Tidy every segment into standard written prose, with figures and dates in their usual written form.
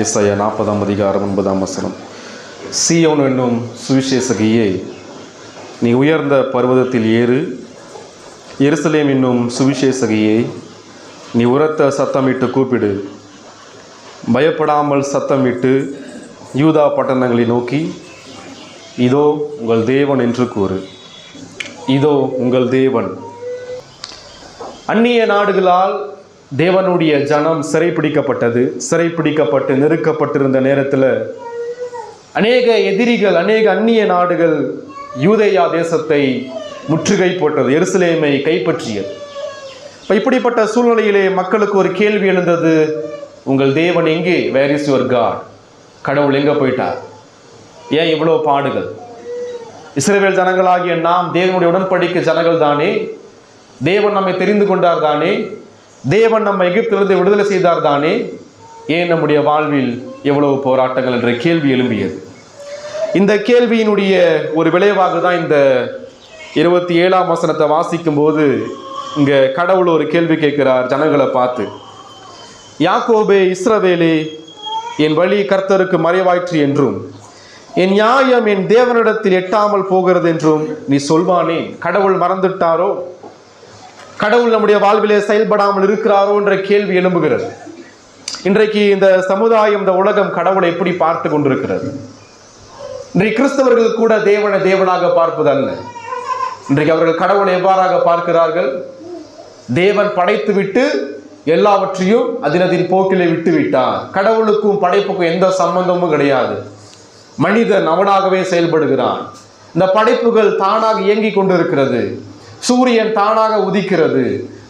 ஏசாயா 40:9. சீயோன் என்னும் சுவிசேஷகியே, நீ உயர்ந்த பர்வதத்தில் ஏறு. எருசலேம் என்னும் சுவிசேஷகியே, நீ உரத்த சத்தமிட்டு கூப்பிடு. பயப்படாமல் சத்தமிட்டு யூதா பட்டணங்களை நோக்கி, இதோ உங்கள் தேவன் என்று கூறு. இதோ உங்கள் தேவன். அந்நிய நாடுகளால் தேவனுடைய ஜனம் சிறைப்பிடிக்கப்பட்டது. சிறைப்பிடிக்கப்பட்டு நெருக்கப்பட்டிருந்த நேரத்தில் அநேக எதிரிகள், அநேக அந்நிய நாடுகள் யூதேயா தேசத்தை முற்றுகை போட்டது, எருசலேமை கைப்பற்றியது. இப்போ இப்படிப்பட்ட சூழ்நிலையிலே மக்களுக்கு ஒரு கேள்வி எழுந்தது, உங்கள் தேவன் எங்கே? Where is your God? கடவுள் எங்கே போயிட்டார்? ஏன் இவ்வளோ பாடுகள்? இஸ்ரவேல் ஜனங்களாகிய நாம் தேவனுடைய உடன்படிக்கை ஜனங்கள் தானே? தேவன் நம்மை தெரிந்து கொண்டார் தானே? தேவன் நம்ம எகிப்திலிருந்து விடுதலை செய்தார் தானே? ஏன் நம்முடைய வாழ்வில் எவ்வளவு போராட்டங்கள் என்ற கேள்வி எழும்பியது. இந்த கேள்வியினுடைய ஒரு விளைவாக தான் இந்த 27ஆம் வசனத்தை வாசிக்கும் போது இங்கே கடவுள் ஒரு கேள்வி கேட்கிறார் ஜனங்களை பார்த்து. யாக்கோபே, இஸ்ரவேலே, என் வழி கர்த்தருக்கு மறைவாயிற்று என்றும் என் நியாயம் என் தேவனிடத்தில் எட்டாமல் போகிறது என்றும் நீ சொல்வானே? கடவுள் மறந்துட்டாரோ? கடவுள் நம்முடைய வாழ்விலே செயல்படாமல் இருக்கிறாரோ என்ற கேள்வி எழும்புகிறது. இன்றைக்கு இந்த சமுதாயம், இந்த உலகம் கடவுளை எப்படி பார்த்து கொண்டிருக்கிறது? இன்றைக்கு கிறிஸ்தவர்கள் கூட தேவனை தேவனாக பார்ப்பதல்ல. இன்றைக்கு அவர்கள் கடவுளை எவ்வாறாக பார்க்கிறார்கள்? தேவன் படைத்து விட்டு எல்லாவற்றையும் அதினதின் போக்கிலே விட்டு விட்டார். கடவுளுக்கும் படைப்புக்கும் எந்த சம்பந்தமும் கிடையாது. மனிதன் அவனாகவே செயல்படுகிறான். இந்த படைப்புகள் தானாக இயங்கிக் கொண்டிருக்கிறது. சூரியன் தானாக உதிக்கிறது.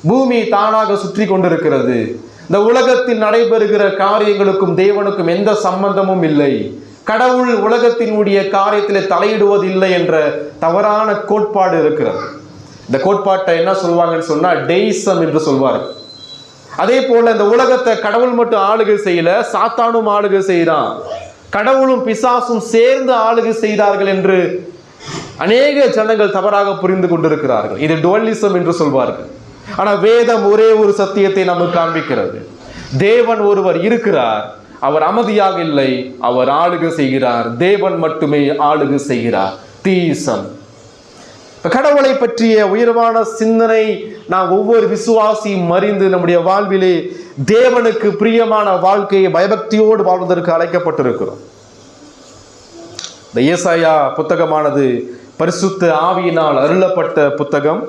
பூமி தானாக சுற்றி கொண்டிருக்கிறது. இந்த உலகத்தில் நடைபெறுகிற காரியங்களுக்கும் தேவனுக்கும் எந்த சம்பந்தமும் இல்லை. கடவுள் உலகத்தினுடைய காரியத்திலே தலையிடுவதில்லை என்ற தவறான கோட்பாடு இருக்கிறது. இந்த கோட்பாட்டை என்ன சொல்வாங்கன்னு சொன்னா டெய்சம் என்று சொல்வார்கள். அதே போல இந்த உலகத்தை கடவுள் மட்டும் ஆளுகை செய்யல, சாத்தானும் ஆளுகை செய்கிறான். கடவுளும் பிசாசும் சேர்ந்து ஆளுகை செய்தார்கள் என்று அநேக ஜனங்கள் தவறாக புரிந்து கொண்டிருக்கிறார்கள். இது டுவலிசம் என்று சொல்வார்கள். ஆனால் வேதம் ஒரே ஒரு சத்தியத்தை நமக்கு காண்பிக்கிறது. தேவன் ஒருவர் இருக்கிறார், அவர் அமைதியாக இல்லை, அவர் ஆளுகை செய்கிறார். தேவன் மட்டுமே ஆளுகை செய்கிறார். தீசம். கடவுளை பற்றிய உயர்வான சிந்தனை நாம் ஒவ்வொரு விசுவாசியும் அறிந்து நம்முடைய வாழ்விலே தேவனுக்கு பிரியமான வாழ்க்கையை பயபக்தியோடு வாழ்வதற்கு அழைக்கப்பட்டிருக்கிறோம். இந்த ஏசாயா புத்தகமானது பரிசுத்த ஆவியினால் அருளப்பட்ட புத்தகம்.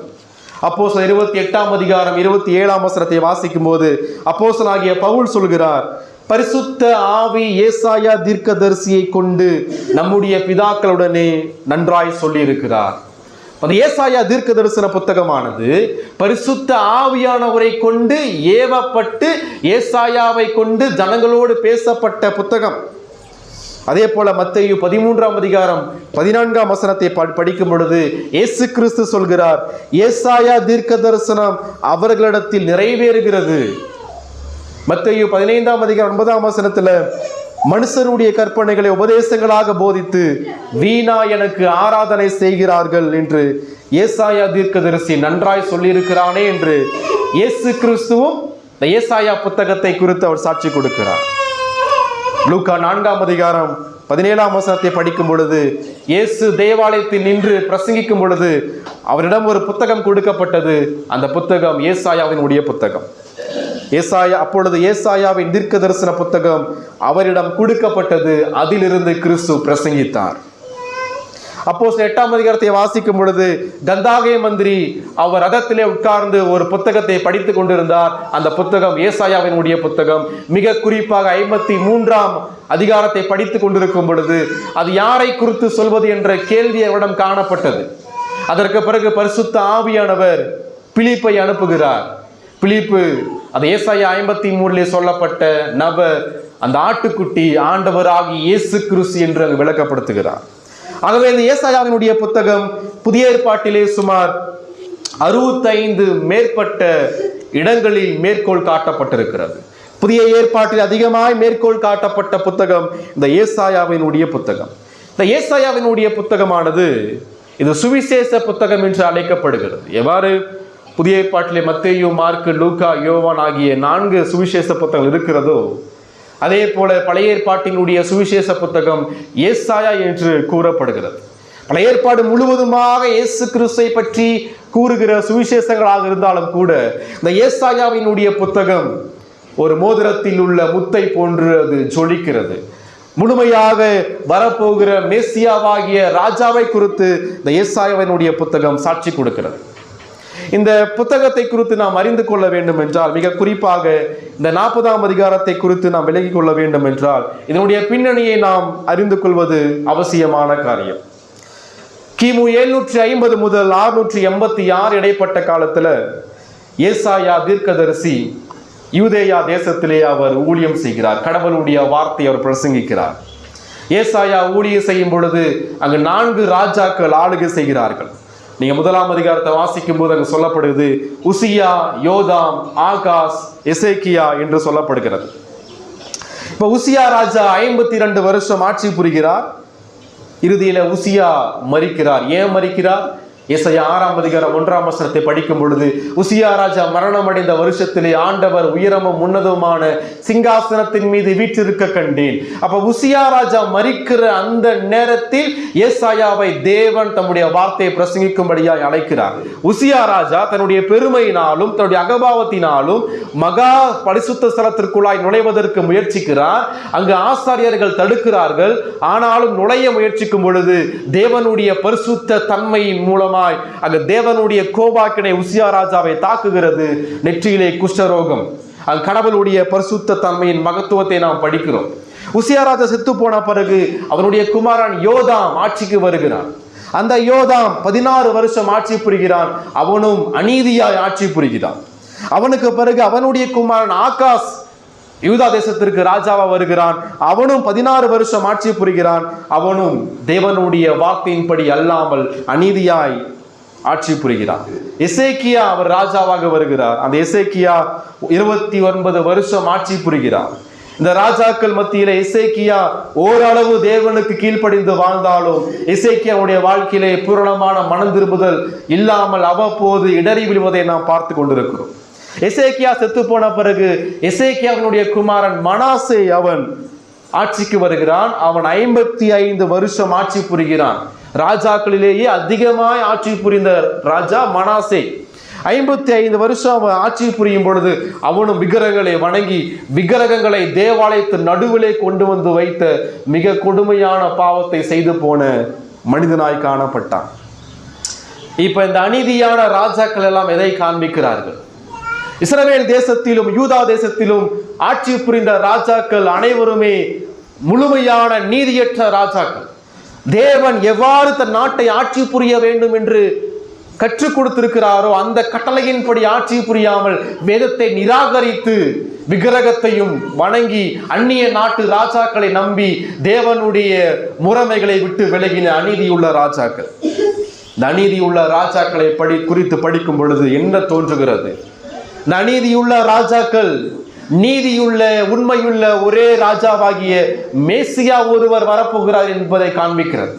அப்போஸ்தலர் 28ஆம் அதிகாரம் 27ஆம் வசனத்தை வாசிக்கும் போது அப்போஸ்தலனாகிய பவுல் சொல்கிறார், பரிசுத்த ஆவி ஏசாயா தீர்க்கதரிசியை கொண்டு நம்முடைய பிதாக்களுடனே நன்றாய் சொல்லி இருக்கிறார். அந்த ஏசாயா தீர்க்க தரிசன புத்தகமானது பரிசுத்த ஆவியானவரை கொண்டு ஏவப்பட்டு ஏசாயாவை கொண்டு ஜனங்களோடு பேசப்பட்ட புத்தகம். அதே போல மத்தேயு 13ஆம் அதிகாரம் 14ஆம் வசனத்தை படிக்கும் பொழுது இயேசு கிறிஸ்து சொல்கிறார், ஏசாயா தீர்க்க தரிசனம் அவர்களிடத்தில் நிறைவேறுகிறது. மத்தேயு 15ஆம் அதிகாரம் 9ஆம் வசனத்துல மனுஷருடைய கற்பனைகளை உபதேசங்களாக போதித்து வீணா எனக்கு ஆராதனை செய்கிறார்கள் என்று ஏசாயா தீர்க்கதரிசி நன்றாய் சொல்லியிருக்கிறானே என்று இயேசு கிறிஸ்துவும் இந்த ஏசாயா புத்தகத்தை குறித்து அவர் சாட்சி கொடுக்கிறார். லூக்கா 4ஆம் அதிகாரம் 17ஆம் வசனத்தை படிக்கும் பொழுது இயேசு தேவாலயத்தில் நின்று பிரசங்கிக்கும் பொழுது அவரிடம் ஒரு புத்தகம் கொடுக்கப்பட்டது. அந்த புத்தகம் ஏசாயாவினுடைய புத்தகம். அப்பொழுது ஏசாயாவின் தீர்க்க தரிசன புத்தகம் அவரிடம் கொடுக்கப்பட்டது. அதிலிருந்து கிறிஸ்து பிரசங்கித்தார். அப்போஸ்தலர் 8ஆம் அதிகாரத்தை வாசிக்கும் பொழுது கந்தாகே மந்திரி அவர் ரதத்திலே உட்கார்ந்து ஒரு புத்தகத்தை படித்துக் கொண்டிருந்தார். அந்த புத்தகம் ஏசாயாவினுடைய புத்தகம். மிக குறிப்பாக 53ஆம் அதிகாரத்தை படித்துக் கொண்டிருக்கும் பொழுது அது யாரை குறித்து சொல்வது என்ற கேள்வி அவரிடம் காணப்பட்டது. அதற்கு பிறகு பரிசுத்த ஆவியானவர் பிலிப்பை அனுப்புகிறார். பிலிப்பு அது ஏசாயா 53 சொல்லப்பட்ட நபர், அந்த ஆட்டுக்குட்டி ஆண்டவராகி இயேசு கிறிஸ்து என்று அங்கு விளக்கப்படுத்துகிறார். ஆகவே இந்த ஏசாயாவினுடைய புத்தகம் புதிய ஏற்பாட்டிலே சுமார் 65 மேற்பட்ட இடங்களில் மேற்கோள் காட்டப்பட்டிருக்கிறது. புதிய ஏற்பாட்டில் அதிகமாய் மேற்கோள் காட்டப்பட்ட புத்தகம் இந்த ஏசாயாவினுடைய புத்தகம். இந்த ஏசாயாவினுடைய புத்தகமானது இது சுவிசேஷ புத்தகம் என்று அழைக்கப்படுகிறது. எவ்வாறு புதிய ஏற்பாட்டிலே மத்தேயு, மார்க்கு, லூக்கா, யோவான் ஆகிய 4 சுவிசேஷ புத்தகங்கள் இருக்கிறதோ அதே போல பழைய ஏற்பாட்டினுடைய சுவிசேஷ புத்தகம் ஏசாயா என்று கூறப்படுகிறது. பழைய ஏற்பாடு முழுவதுமாக இயேசு கிறிஸ்துவை பற்றி கூறுகிற சுவிசேஷங்களாக இருந்தாலும் கூட இந்த ஏசாயாவினுடைய புத்தகம் ஒரு மோதிரத்தில் உள்ள முத்தை போன்று அது ஜொலிக்கிறது. முழுமையாக வரப்போகிற மேசியாவாகிய ராஜாவை குறித்து இந்த ஏசாயாவினுடைய புத்தகம் சாட்சி கொடுக்கிறது. இந்த புத்தகத்தை குறித்து நாம் அறிந்து கொள்ள வேண்டும் என்றால், மிக குறிப்பாக இந்த 40ஆம் அதிகாரத்தை குறித்து நாம் விலகிக் கொள்ள வேண்டும் என்றால், இதனுடைய பின்னணியை நாம் அறிந்து கொள்வது அவசியமான காரியம். கிமு 750 முதல் 686 இடைப்பட்ட காலத்துல ஏசாயா தீர்க்கதரிசி யூதேயா தேசத்திலே அவர் ஊழியம் செய்கிறார். கடவுளுடைய வார்த்தை அவர் பிரசங்கிக்கிறார். ஏசாயா ஊழியம் செய்யும் பொழுது அங்கு 4 ராஜாக்கள் ஆளுகை செய்கிறார்கள். நீங்க 1ஆம் அதிகாரத்தை வாசிக்கும் போது அங்கு சொல்லப்படுகிறது உசியா, யோதாம், ஆகாஸ், எசேக்கியா என்று சொல்லப்படுகிறது. இப்ப உசியா ராஜா 52 வருஷம் ஆட்சி புரிகிறார். இறுதியில உசியா மரிக்கிறார். ஏன் மரிக்கிறார்? ஏசாயா 6ஆம் அதிகாரம் 1ஆம் வசனத்தை படிக்கும் பொழுது, உசியா ராஜா மரணம் அடைந்த வருஷத்திலே ஆண்டவர் உயரமும் உன்னதமான சிங்காசனத்தின் மீது வீற்றிருக்க கண்டேன். அப்ப உசியா ராஜா மரிக்கிற அந்த நேரத்தில் ஏசாயாவை தேவன் தம்முடைய வார்த்தையை பிரசங்கிக்கும்படியாய் அழைக்கிறார். உசியா ராஜா தன்னுடைய பெருமையினாலும் தன்னுடைய அகபாவத்தினாலும் மகா பரிசுத்த ஸ்தலத்திற்குள்ளாய் நுழைவதற்கு முயற்சிக்கிறார். அங்கு ஆசாரியர்கள் தடுக்கிறார்கள். ஆனாலும் நுழைய முயற்சிக்கும் பொழுது தேவனுடைய பரிசுத்த தன்மையின் மூலமாக அங்கு தேவனுடைய கோபாக்கினை உசியா ராஜாவை தாக்குகிறது. நெற்றியிலே குஷ்டரோகம். அங்கு கடவுளுடைய பரிசுத்த தன்மையின் மகத்துவத்தை நாம் படிக்கிறோம். உசியா ராஜா செத்து போன பிறகு அவனுடைய குமாரன் யோதாம் ஆட்சிக்கு வருகிறான். அந்த யோதாம் 16 வருஷம் ஆட்சி புரிகிறான். அவனும் அநீதியாய் ஆட்சி புரிகிறான். அவனுக்கு பிறகு அவனுடைய குமாரன் ஆகாஸ் யூதா தேசத்திற்கு ராஜாவா வருகிறான். அவனும் 16 வருஷம் ஆட்சி புரிகிறான். அவனும் தேவனுடைய வார்த்தையின்படி அல்லாமல் அநீதியாய் ஆட்சி புரிகிறான். எசேக்கியா அவர் ராஜாவாக வருகிறார். அந்த எசேக்கியா 29 வருஷம் ஆட்சி புரிகிறார். இந்த ராஜாக்கள் மத்தியில எசேக்கியா ஓரளவு தேவனுக்கு கீழ்ப்படிந்து வாழ்ந்தாலும் எசேக்கியாவுடைய வாழ்க்கையிலே பூரணமான மனம் திரும்புதல் இல்லாமல் அவ்வப்போது இடறி விழுவதை நாம் பார்த்து கொண்டிருக்கிறோம். எசேக்கியா செத்து போன பிறகு எசேக்கியாவினுடைய குமாரன் மனாசே அவன் ஆட்சிக்கு வருகிறான். அவன் 55 வருஷம் ஆட்சி புரிகிறான். ராஜாக்களிலேயே அதிகமாய் ஆட்சி புரிந்த ராஜா மனாசே. 55 வருஷம் அவன் ஆட்சி புரியும் பொழுது அவனும் விக்கிரகங்களை வணங்கி விக்கிரகங்களை தேவாலயத்தின் நடுவிலே கொண்டு வந்து வைத்த மிக கொடுமையான பாவத்தை செய்து போன மனிதனாய் காணப்பட்டான். இப்ப இந்த அநீதியான ராஜாக்கள் எல்லாம் எதை காண்பிக்கிறார்கள்? இஸ்ரவேல் தேசத்திலும் யூதா தேசத்திலும் ஆட்சி புரிந்த ராஜாக்கள் அனைவருமே முழுமையான நீதியற்ற ராஜாக்கள். தேவன் எவ்வாறு தன் நாட்டை ஆட்சி புரிய வேண்டும் என்று கற்றுக் கொடுத்திருக்கிறாரோ அந்த கட்டளையின்படி ஆட்சி புரியாமல் வேதத்தை நிராகரித்து விக்கிரகத்தையும் வணங்கி அந்நிய நாட்டு ராஜாக்களை நம்பி தேவனுடைய முறைமைகளை விட்டு விலகின அநீதியுள்ள ராஜாக்கள். இந்த அநீதியுள்ள ராஜாக்களை குறித்து படிக்கும் பொழுது என்ன தோன்றுகிறது? இந்த அநீதியுள்ள ராஜாக்கள் நீதியுள்ள உண்மையுள்ள ஒரே ராஜாவாகிய மேசியா ஒருவர் வரப்போகிறார் என்பதை காண்பிக்கிறது.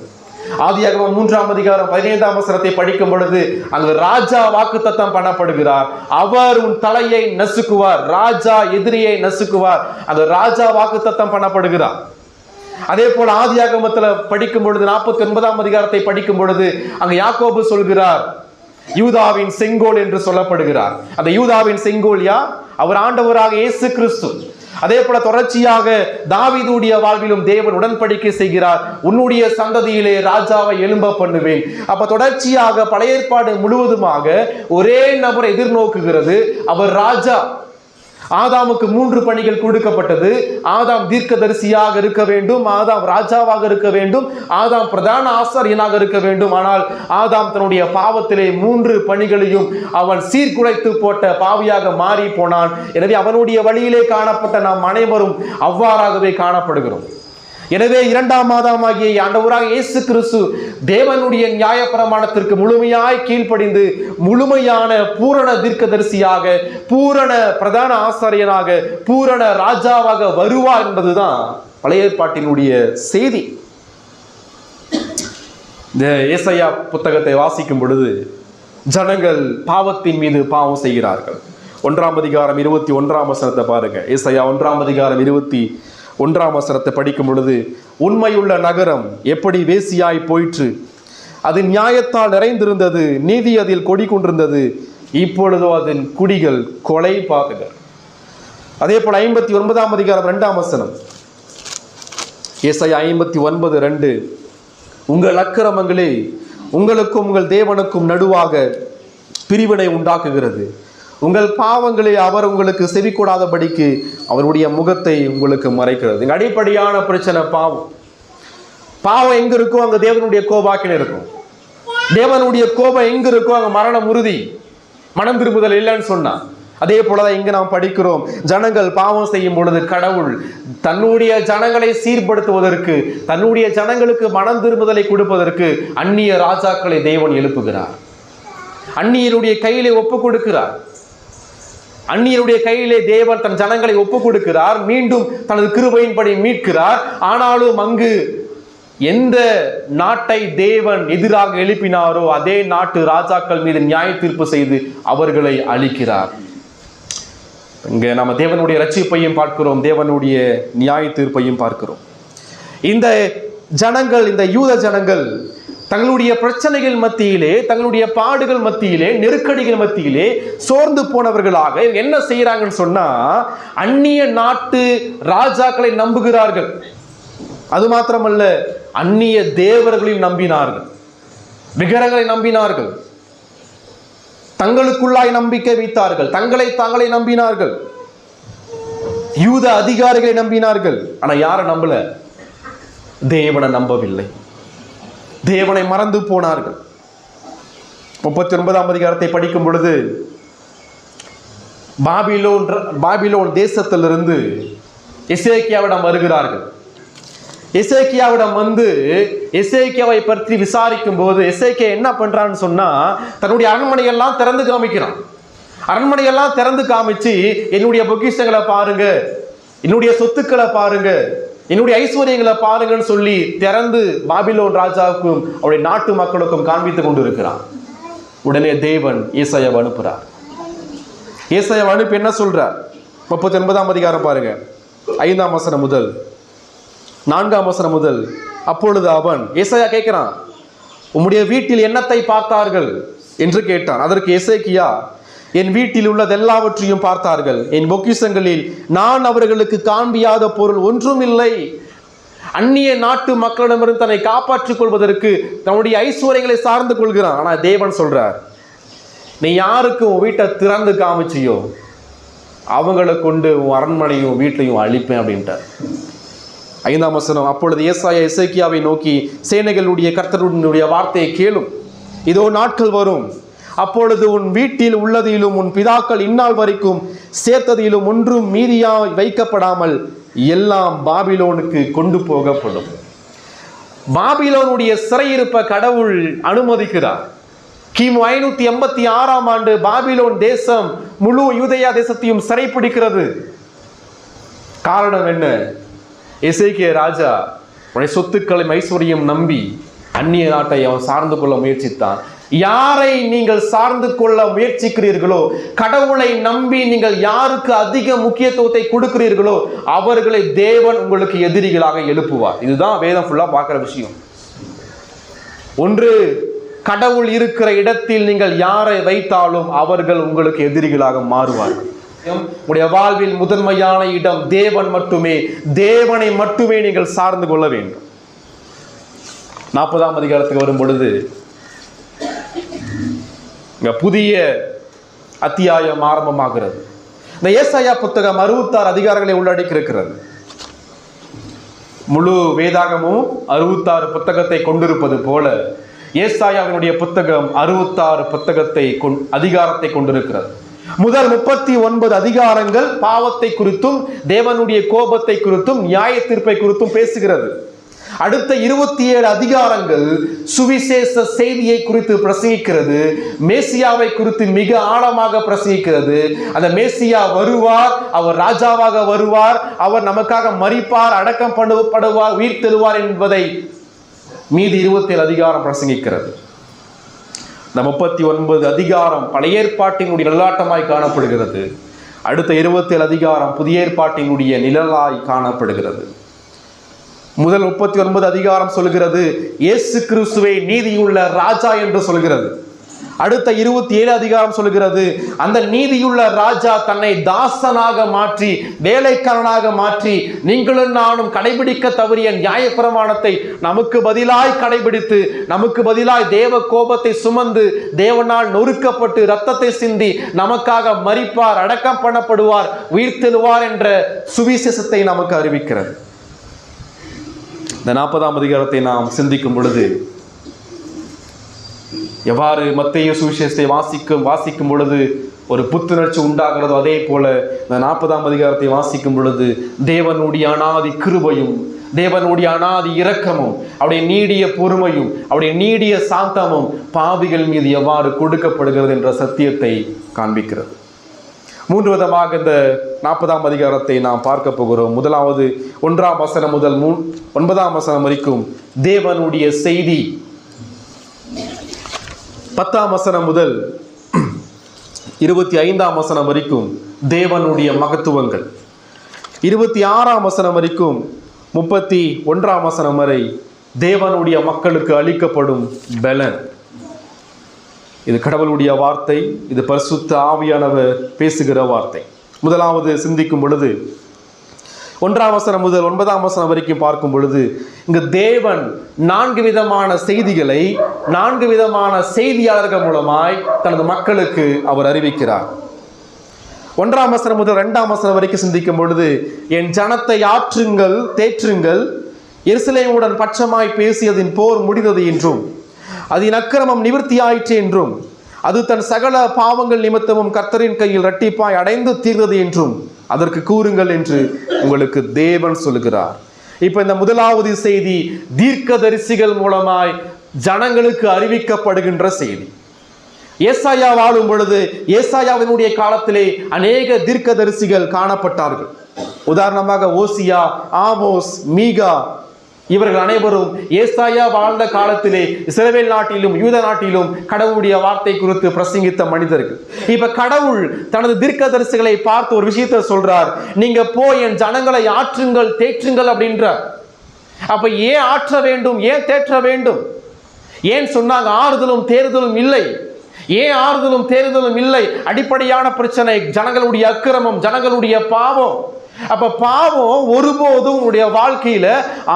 ஆதியாகமம் 3ஆம் அதிகாரம் 15ஆம் வசனத்தை படிக்கும் பொழுது அங்கு ராஜா வாக்குத்தத்தம் பண்ணப்படுகிறார். அவர் உன் தலையை நசுக்குவார், ராஜா எதிரியை நசுக்குவார். அந்த ராஜா வாக்குத்தத்தம் பண்ணப்படுகிறார். அதே போல ஆதியாகமத்துல படிக்கும் பொழுது 49ஆம் அதிகாரத்தை படிக்கும் பொழுது அங்கு யாக்கோபு சொல்கிறார், யூதாவின் செங்கோல் என்று சொல்லப்படுகிறார். அந்த யூதாவின் செங்கோல் யார்? அவர் ஆண்டவராக இயேசு கிறிஸ்து. அதே போல தொடர்ச்சியாக தாவீதுடைய வாழ்விலும் தேவன் உடன்படிக்கை செய்கிறார், உன்னுடைய சந்ததியிலே ராஜாவை எழும்ப பண்ணுவேன். அப்ப தொடர்ச்சியாக பழைய ஏற்பாடு முழுவதுமாக ஒரே நபரை எதிர்நோக்குகிறது, அவர் ராஜா. ஆதாமுக்கு 3 பணிகள் கொடுக்கப்பட்டது. ஆதாம் தீர்க்கதரிசியாக இருக்க வேண்டும், ஆதாம் ராஜாவாக இருக்க வேண்டும், ஆதாம் பிரதான ஆசாரியனாக இருக்க வேண்டும். ஆனால் ஆதாம் தன்னுடைய பாவத்திலே 3 பணிகளையும் அவன் சீர்குலைத்து போட்ட பாவியாக மாறி போனான். எனவே அவனுடைய வழியிலே காணப்பட்ட நாம் அனைவரும் அவ்வாறாகவே காணப்படுகிறோம். எனவே 2ஆம் ஆதாமாகிய ஆண்டவராக இயேசு கிறிஸ்து தேவனுடைய நியாயப்பிரமாணத்திற்கு முழுமையாய் கீழ்ப்படிந்து முழுமையான பூரண தீர்க்கதரிசியாக, பூரண பிரதான ஆசாரியனாக, பூரண ராஜாவாக வருவார் என்பதுதான் பழைய ஏற்பாட்டினுடைய செய்தி. இந்த ஏசாயா புத்தகத்தை வாசிக்கும் பொழுது ஜனங்கள் பாவத்தின் மீது பாவம் செய்கிறார்கள், 1ஆம் அதிகாரம் 21ஆம் வசனத்தை பாருங்க. ஏசாயா 1ஆம் அதிகாரம் 21ஆம் வசனத்தை படிக்கும் பொழுது, உண்மையுள்ள நகரம் எப்படி வேசியாய் போயிற்று, அது நியாயத்தால் நிறைந்திருந்தது, நீதி அதில் கொடி கொண்டிருந்தது, இப்பொழுதோ அதன் குடிகள் கொலை பாதகர். அதே போல 59ஆம் அதிகாரம் 2ஆம் வசனம், ஏசாயா 59:2, உங்கள் அக்கிரமங்களே உங்களுக்கும் உங்கள் தேவனுக்கும் நடுவாக பிரிவினை உண்டாக்குகிறது, உங்கள் பாவங்களே அவர் உங்களுக்கு செவி கொடாதபடிக்கு அவருடைய முகத்தை உங்களுக்கு மறைக்கிறது. இங்க அடிப்படையான பிரச்சனை பாவம். பாவம் எங்க இருக்கோ அங்க தேவனுடைய கோபாக்கின இருக்கும். தேவனுடைய கோபம் எங்க இருக்கோ அங்க மரணம் உறுதி, மனம் திரும்புதல் இல்லைன்னு சொன்னா. அதே போலதான் இங்க நாம் படிக்கிறோம், ஜனங்கள் பாவம் செய்யும் பொழுது கடவுள் தன்னுடைய ஜனங்களை சீர்படுத்துவதற்கு, தன்னுடைய ஜனங்களுக்கு மனம் திரும்புதலை கொடுப்பதற்கு அந்நிய ராஜாக்களை தேவன் எழுப்புகிறார். அந்நியருடைய கையிலே ஒப்பு கொடுக்கிறார். அந்நியருடைய கையிலே தேவன் தன் ஜனங்களை ஒப்பு கொடுக்கிறார். மீண்டும் தனது கிருபையின்படி மீட்கிறார். ஆனாலும் அங்கு எந்த நாட்டை தேவன் எதிராக எழுப்பினாரோ அதே நாட்டு ராஜாக்கள் மீது நியாய தீர்ப்பு செய்து அவர்களை அழிக்கிறார். இங்க நம்ம தேவனுடைய ரட்சிப்பையும் பார்க்கிறோம், தேவனுடைய நியாய தீர்ப்பையும் பார்க்கிறோம். இந்த ஜனங்கள், இந்த யூத ஜனங்கள் தங்களுடைய பிரச்சனைகள் மத்தியிலே, தங்களுடைய பாடுகள் மத்தியிலே, நெருக்கடிகள் மத்தியிலே சோர்ந்து போனவர்களாக என்ன செய்யறாங்கன்னு சொன்னா, அந்நிய நாட்டு ராஜாக்களை நம்புகிறார்கள். அது மாத்திரமல்ல, அந்நிய தேவர்களையும் நம்பினார்கள், விக்கிரகங்களை நம்பினார்கள், தங்களுக்குள்ளாய் நம்பிக்கை வைத்தார்கள், தாங்களை நம்பினார்கள், யூத அதிகாரிகளை நம்பினார்கள். ஆனா யாரை நம்பல? தேவனை நம்பவில்லை. தேவனை மறந்து போனார்கள். 39ஆம் அதிகாரத்தை படிக்கும் பொழுது, பாபிலோன் தேசத்திலிருந்து எசேக்கியாவிடம் வருகிறார்கள். எசேக்கியாவிடம் வந்து எசேக்கியாவை பற்றி விசாரிக்கும் போது எசேக்கியா என்ன பண்றான்னு சொன்னா, தன்னுடைய அரண்மனையெல்லாம் திறந்து காமிக்கிறான். அரண்மனையெல்லாம் திறந்து காமிச்சு, என்னுடைய பொக்கிஷங்களை பாருங்க, என்னுடைய சொத்துக்களை பாருங்க, என்னுடைய ஐஸ்வர்யங்களை பாருங்கன்னு சொல்லி திறந்து பாபிலோன் ராஜாவுக்கும் அவருடைய நாட்டு மக்களுக்கும் காண்பித்துக் கொண்டு இருக்கிறான். உடனே தேவன் ஏசாயாவை அனுப்புறார். ஏசாயாவை அனுப்பி என்ன சொல்றார்? 39ஆம் அதிகாரம் பாருங்க, 5ஆம் வசனம் முதல் 4ஆம் வசனம் முதல். அப்பொழுது அவன், ஏசாயா கேட்கிறான், உம்முடைய வீட்டில் என்னத்தை பார்த்தார்கள் என்று கேட்டான். அதற்கு எசேக்கியா, என் வீட்டில் உள்ளது எல்லாவற்றையும் பார்த்தார்கள், என் பொக்கிஷங்களில் நான் அவர்களுக்கு காண்பியாத பொருள் ஒன்றும் இல்லை. அந்நிய நாட்டு மக்களிடமிருந்து தன்னை காப்பாற்றிக் கொள்வதற்கு தன்னுடைய ஐஸ்வர்யங்களை சார்ந்து கொள்கிறான். ஆனா தேவன் சொல்றார், நீ யாருக்கு உன் வீட்டை திறந்து காமிச்சியோ அவங்களை கொண்டு உன் அரண்மனையும் வீட்டையும் அழிப்பேன் அப்படின்ட்டார். 5ஆம் வசனம், அப்பொழுது ஏசாயா எசேக்கியாவை நோக்கி, சேனைகளுடைய கர்த்தருடைய வார்த்தையை கேளும், இதோ நாட்கள் வரும், அப்பொழுது உன் வீட்டில் உள்ளதிலும் உன் பிதாக்கள் இந்நாள் வரைக்கும் சேர்த்ததிலும் ஒன்றும் மீதியாய் வைக்கப்படாமல் எல்லாம் பாபிலோனுக்கு கொண்டு போகப்படும். பாபிலோனுடைய சிறையிருப்ப கடவுள் அனுமதிக்கிறார். கிமு 586ஆம் ஆண்டு பாபிலோன் தேசம் முழு யூதேயா தேசத்தையும் சிறைப்பிடிக்கிறது. காரணம் என்ன? எசேக்கியா ராஜா உடைய சொத்துக்களையும் ஐஸ்வர்யம் நம்பி அந்நிய நாட்டை அவன் சார்ந்து கொள்ள முயற்சித்தான். யாரை நீங்கள் சார்ந்து கொள்ள முயற்சிக்கிறீர்களோ, கடவுளை நம்பி நீங்கள் யாருக்கு அதிக முக்கியத்துவத்தை கொடுக்கிறீர்களோ அவர்களை தேவன் உங்களுக்கு எதிரிகளாக எழுப்புவார். இதுதான் வேதம் ஃபுல்லா பார்க்கிற விஷயம். ஒன்று, கடவுள் இருக்கிற இடத்தில் நீங்கள் யாரை வைத்தாலும் அவர்கள் உங்களுக்கு எதிரிகளாக மாறுவார்கள். உடைய வாழ்வில் முதன்மையான இடம் தேவன் மட்டுமே. தேவனை மட்டுமே நீங்கள் சார்ந்து கொள்ள வேண்டும். 40ஆம் அதிகாரத்துக்கு வரும் பொழுது புதிய அத்தியாயம் ஆரம்பமாகிறது. இந்த ஏசாயா புத்தகம் 66 அதிகாரங்களை உள்ளடக்கி இருக்கிறது. முழு வேதாகமும் 66 புத்தகத்தை கொண்டிருப்பது போல ஏசாயாவினுடைய புத்தகம் 66 அதிகாரத்தை கொண்டிருக்கிறது. முதல் 39 அதிகாரங்கள் பாவத்தை குறித்தும் தேவனுடைய கோபத்தை குறித்தும் நியாய தீர்ப்பை குறித்தும் பேசுகிறது. அடுத்த 27 அதிகாரங்கள் சுவிசேஷ செய்தியை குறித்து பிரசங்கிக்கிறது. மேசியாவை குறித்து மிக ஆழமாக பிரசங்கிக்கிறது. அந்த மேசியா வருவார், அவர் ராஜாவாக வருவார், அவர் நமக்காக மரிப்பார், அடக்கம் பண்ணப்படுவார், உயிர் தெழுவார் என்பதை மீதி 27 அதிகாரம் பிரசங்கிக்கிறது. இந்த 39 அதிகாரம் பழைய ஏற்பாட்டினுடைய நிழலாட்டமாய் காணப்படுகிறது. அடுத்த 27 அதிகாரம் புதிய ஏற்பாட்டினுடைய நிழலாய் காணப்படுகிறது. முதல் 39 அதிகாரம் சொல்கிறது இயேசு கிறிஸ்துவை நீதியுள்ள ராஜா என்று சொல்கிறது. அடுத்த 27 அதிகாரம் சொல்கிறது அந்த நீதியுள்ள ராஜா தன்னை தாசனாக மாற்றி, வேலைக்காரனாக மாற்றி, நீங்களும் நானும் கடைபிடிக்க தவறிய நியாயப்பிரமாணத்தை நமக்கு பதிலாய் கடைபிடித்து, நமக்கு பதிலாய் தேவ கோபத்தை சுமந்து, தேவனால் நொறுக்கப்பட்டு இரத்தத்தை சிந்தி நமக்காக மரிப்பார், அடக்கம் பண்ணப்படுவார், உயிர்த்தெழுவார் என்ற சுவிசேஷத்தை நமக்கு அறிவிக்கிறது. இந்த 40ஆம் அதிகாரத்தை நாம் சிந்திக்கும் பொழுது எவ்வாறு மத்தேயு சுவிசேஷத்தை வாசிக்கும் பொழுது ஒரு புத்துணர்ச்சி உண்டாகிறதோ, அதே போல இந்த 40ஆம் அதிகாரத்தை வாசிக்கும் பொழுது தேவனுடைய அனாதி கிருபையும், தேவனுடைய அனாதி இரக்கமும், அவருடைய நீடிய பொறுமையும், அவருடைய நீடிய சாந்தமும் பாவிகள் மீது எவ்வாறு கொடுக்கப்படுகிறது என்ற சத்தியத்தை காண்பிக்கிறது. 3 விதமாக இந்த 40ஆம் அதிகாரத்தை நாம் பார்க்க போகிறோம். முதலாவது 1ஆம் வசனம் முதல் 9ஆம் வசனம் வரைக்கும் தேவனுடைய செய்தி. 10ஆம் வசனம் முதல் 25ஆம் வசனம் வரைக்கும் தேவனுடைய மகத்துவங்கள். 26ஆம் வசனம் வரைக்கும் 31ஆம் வசனம் வரை தேவனுடைய மக்களுக்கு அளிக்கப்படும் பலன். இது கடவுளுடைய வார்த்தை, இது பரிசுத்த ஆவியானவர் பேசுகிற வார்த்தை. முதலாவது சிந்திக்கும் பொழுது 1ஆம் வசனம் முதல் 9ஆம் வசனம் வரைக்கும் பார்க்கும் பொழுது இங்கு தேவன் 4 விதமான செய்திகளை 4 விதமான செய்தியாளர்கள் மூலமாய் தனது மக்களுக்கு அவர் அறிவிக்கிறார். 1ஆம் வசனம் முதல் 2ஆம் வசனம் வரைக்கும் சிந்திக்கும் பொழுது என் ஜனத்தை ஆற்றுங்கள், தேற்றுங்கள், எருசலேமுடன் பட்சமாய் பேசியதின் போர் முடிந்தது என்றும் அதன் அக்கிரமம் நிவர்த்தியாயிற்று என்றும் அது தன் சகல பாவங்கள் நிமித்தமும் கர்த்தரின் கையில் இரட்டிப்பாய் அடைந்து தீர்ந்தது என்றும் அதற்கு கூறுங்கள் என்று உங்களுக்கு தேவன் சொல்கிறார். இப்ப இந்த முதலாவது செய்தி தீர்க்கதரிசிகள் மூலமாய் ஜனங்களுக்கு அறிவிக்கப்படுகின்ற செய்தி. ஏசாயா வாழும் பொழுது ஏசாயாவினுடைய காலத்திலே அநேக தீர்க்கதரிசிகள் காணப்பட்டார்கள். உதாரணமாக ஓசியா, ஆமோஸ், மீகா இவர்கள் அனைவரும் ஏசாயா வாழ்ந்த காலத்திலே இஸ்ரவேல் நாட்டிலும் யூத நாட்டிலும் கடவுளுடைய வார்த்தை குறித்து பிரசங்கித்த மனிதர்கள். இப்ப கடவுள் தனது தீர்க்கதரிசிகளை பார்த்து ஒரு விஷயத்தை சொல்றார், நீங்க போய் என் ஜனங்களை ஆற்றுங்கள், தேற்றுங்கள் அப்படின்றார். அப்ப ஏன் ஆற்ற வேண்டும், ஏன் தேற்ற வேண்டும்? ஏன் சொன்னாங்க ஆறுதலும் தேறுதலும் இல்லை? ஏன் ஆறுதலும் தேறுதலும் இல்லை? அடிப்படையான பிரச்சனை ஜனங்களுடைய அக்கிரமம், ஜனங்களுடைய பாவம். அப்ப பாவம் ஒருபோதும் உங்களுடைய வாழ்க்கையில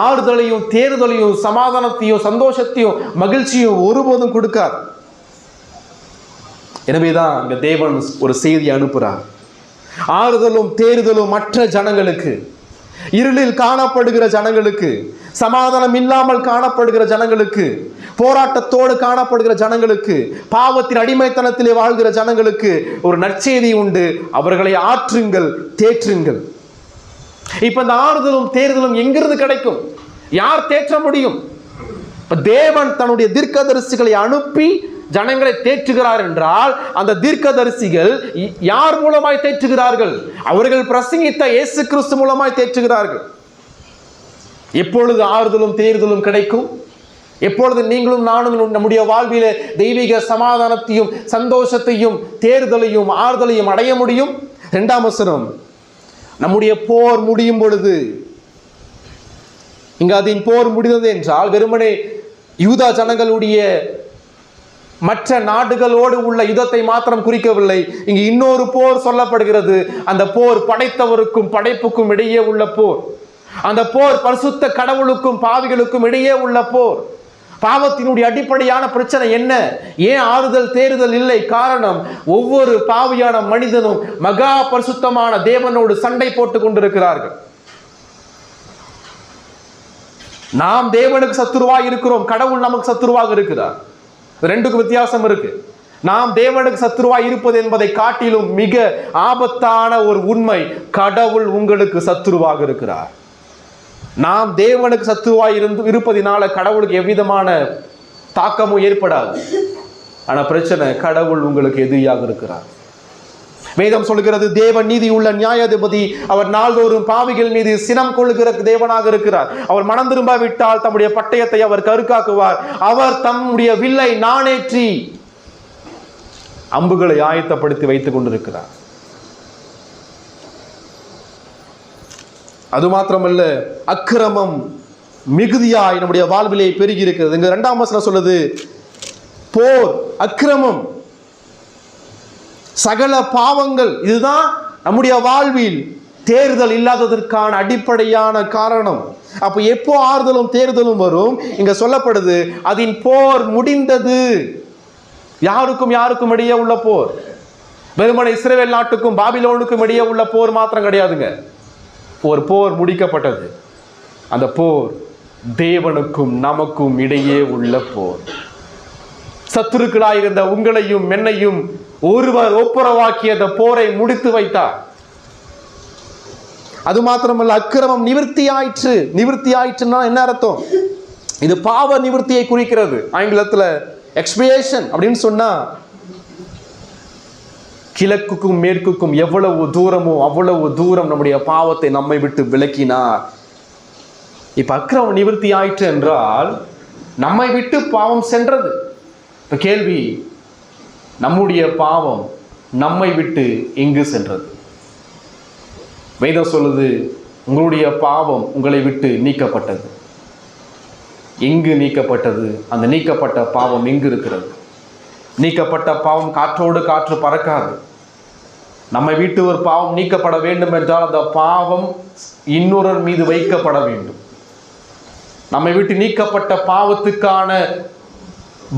ஆறுதலையும் தேறுதலையும் சமாதானத்தையும் சந்தோஷத்தையும் மகிழ்ச்சியும் ஒருபோதும் கொடுக்காது. எனவேதான் இங்க தேவன் ஒரு செய்தி அனுப்புறார். ஆறுதலும் தேறுதலும் மற்ற ஜனங்களுக்கு, இருளில் காணப்படுகிற ஜனங்களுக்கு, சமாதானம் இல்லாமல் காணப்படுகிற ஜனங்களுக்கு, போராட்டத்தோடு காணப்படுகிற ஜனங்களுக்கு, பாவத்தின் அடிமைத்தனத்திலே வாழ்கிற ஜனங்களுக்கு ஒரு நற்செய்தி உண்டு. அவர்களை ஆற்றுங்கள், தேற்றுங்கள். இப்ப இந்த ஆறுதலும் தேறுதலும் எங்கிருந்து கிடைக்கும்? யார் தேற்ற முடியும்? தேவன் தன்னுடைய தீர்க்கதரிசிகளை அனுப்பி ஜனங்களை தேற்றுகிறார் என்றால் அந்த தீர்க்கதரிசிகள் யார் மூலமாய் தேற்றுகிறார்கள்? அவர்கள் பிரசங்கித்த இயேசு கிறிஸ்து மூலமாய் தேற்றுகிறார்கள். எப்பொழுது ஆறுதலும் தேறுதலும் கிடைக்கும்? எப்பொழுது நீங்களும் நானும் நம்முடைய வாழ்வில தெய்வீக சமாதானத்தையும் சந்தோஷத்தையும் தேறுதலையும் ஆறுதலையும் அடைய முடியும்? 2ஆம் வசனம், நம்முடைய போர் முடியும் பொழுது, இங்கு அதன் போர் முடிந்தது என்றால் வெறுமனே யூதா ஜனங்களுடைய மற்ற நாடுகளோடு உள்ள யுத்தத்தை மாத்திரம் குறிக்கவில்லை. இங்கு இன்னொரு போர் சொல்லப்படுகிறது. அந்த போர் படைத்தவருக்கும் படைப்புக்கும் இடையே உள்ள போர். அந்த போர் பரிசுத்த கடவுளுக்கும் பாவிகளுக்கும் இடையே உள்ள போர். பாவத்தினுடைய அடிப்படையான பிரச்சனை என்ன? ஏன் ஆறுதல் தேறுதல் இல்லை? காரணம், ஒவ்வொரு பாவியான மனிதனும் மகா பரிசுத்தமான தேவனோடு சண்டை போட்டுக் கொண்டிருக்கிறார்கள். நாம் தேவனுக்கு சத்துருவாக இருக்கிறோம், கடவுள் நமக்கு சத்துருவாக இருக்கிறார். ரெண்டுக்கும் வித்தியாசம் இருக்கு. நாம் தேவனுக்கு சத்துருவாய் இருப்பது என்பதை காட்டிலும் மிக ஆபத்தான ஒரு உண்மை, கடவுள் உங்களுக்கு சத்துருவாக இருக்கிறார். நாம் தேவனுக்கு சத்துருவாய் இருப்பதினால கடவுளுக்கு எவ்விதமான தாக்கமும் ஏற்படாது. ஆனா பிரச்சனை, கடவுள் உங்களுக்கு எதிரியாக இருக்கிறார். வேதம் சொல்கிறது, தேவன் நீதி உள்ள நியாயாதிபதி. அவர் நாள்தோறும் பாவிகள் மீது சினம் கொள்ளுகிற தேவனாக இருக்கிறார். அவர் மனம் திரும்பாவிட்டால் தம்முடைய பட்டயத்தை அவர் கருக்காக்குவார். அவர் தம்முடைய வில்லை நாணேற்றி அம்புகளை ஆயத்தப்படுத்தி வைத்துக் கொண்டிருக்கிறார். அது மாத்திரமல்ல, அக்கிரமம் மிகுதியாய் நம்முடைய வாழ்விலே பெருகி இருக்கிறது. இங்க 2ஆம் வசனம் சொல்லுது, போர், அக்கிரமம், சகல பாவங்கள். இதுதான் நம்முடைய வாழ்வில் தேர்தல் இல்லாததற்கான அடிப்படையான காரணம். அப்ப எப்போ ஆறுதலும் தேர்தலும் வரும்? இங்க சொல்லப்படுது, அதன் போர் முடிந்தது. யாருக்கும் இடையே உள்ள போர் வெறுமனை இஸ்ரவேல் நாட்டுக்கும் பாபிலோனுக்கும் இடையே உள்ள போர் மாத்திரம் கிடையாதுங்க. ஒரு போர் முடிக்கப்பட்டது. அந்த போர் தேவனுக்கும் நமக்கும் இடையே உள்ள போர். சத்துருக்களாயிருந்த உங்களையும் என்னையும் ஒருவர் ஒப்புரவாக்கி அந்த போரை முடித்து வைத்தார். அது மாத்திரமல்ல, அக்கிரமம் நிவர்த்தி ஆயிற்றுன்னா என்ன அர்த்தம்? இது பாவ நிவர்த்தியை குறிக்கிறது. ஆங்கிலத்தில் எக்ஸ்பியேஷன் அப்படின்னு சொன்னா, கிழக்குக்கும் மேற்குக்கும் எவ்வளவு தூரமோ அவ்வளவு தூரம் நம்முடைய பாவத்தை நம்மை விட்டு விலக்கினார். இப்ப அக்கிரமம் நிவர்த்தி ஆயிற்று என்றால் நம்மை விட்டு பாவம் சென்றது. இப்ப கேள்வி, நம்முடைய பாவம் நம்மை விட்டு எங்கு சென்றது? வேதம் சொல்லுது, உங்களுடைய பாவம் உங்களை விட்டு நீக்கப்பட்டது. எங்கு நீக்கப்பட்டது? அந்த நீக்கப்பட்ட பாவம் எங்கு இருக்கிறது? நீக்கப்பட்ட பாவம் காற்றோடு காற்று பறக்காது. நம்மை விட்டு ஒரு பாவம் நீக்கப்பட வேண்டும் என்றால் அந்த பாவம் இன்னொரு மீது வைக்கப்பட வேண்டும். நம்மை விட்டு நீக்கப்பட்ட பாவத்துக்கான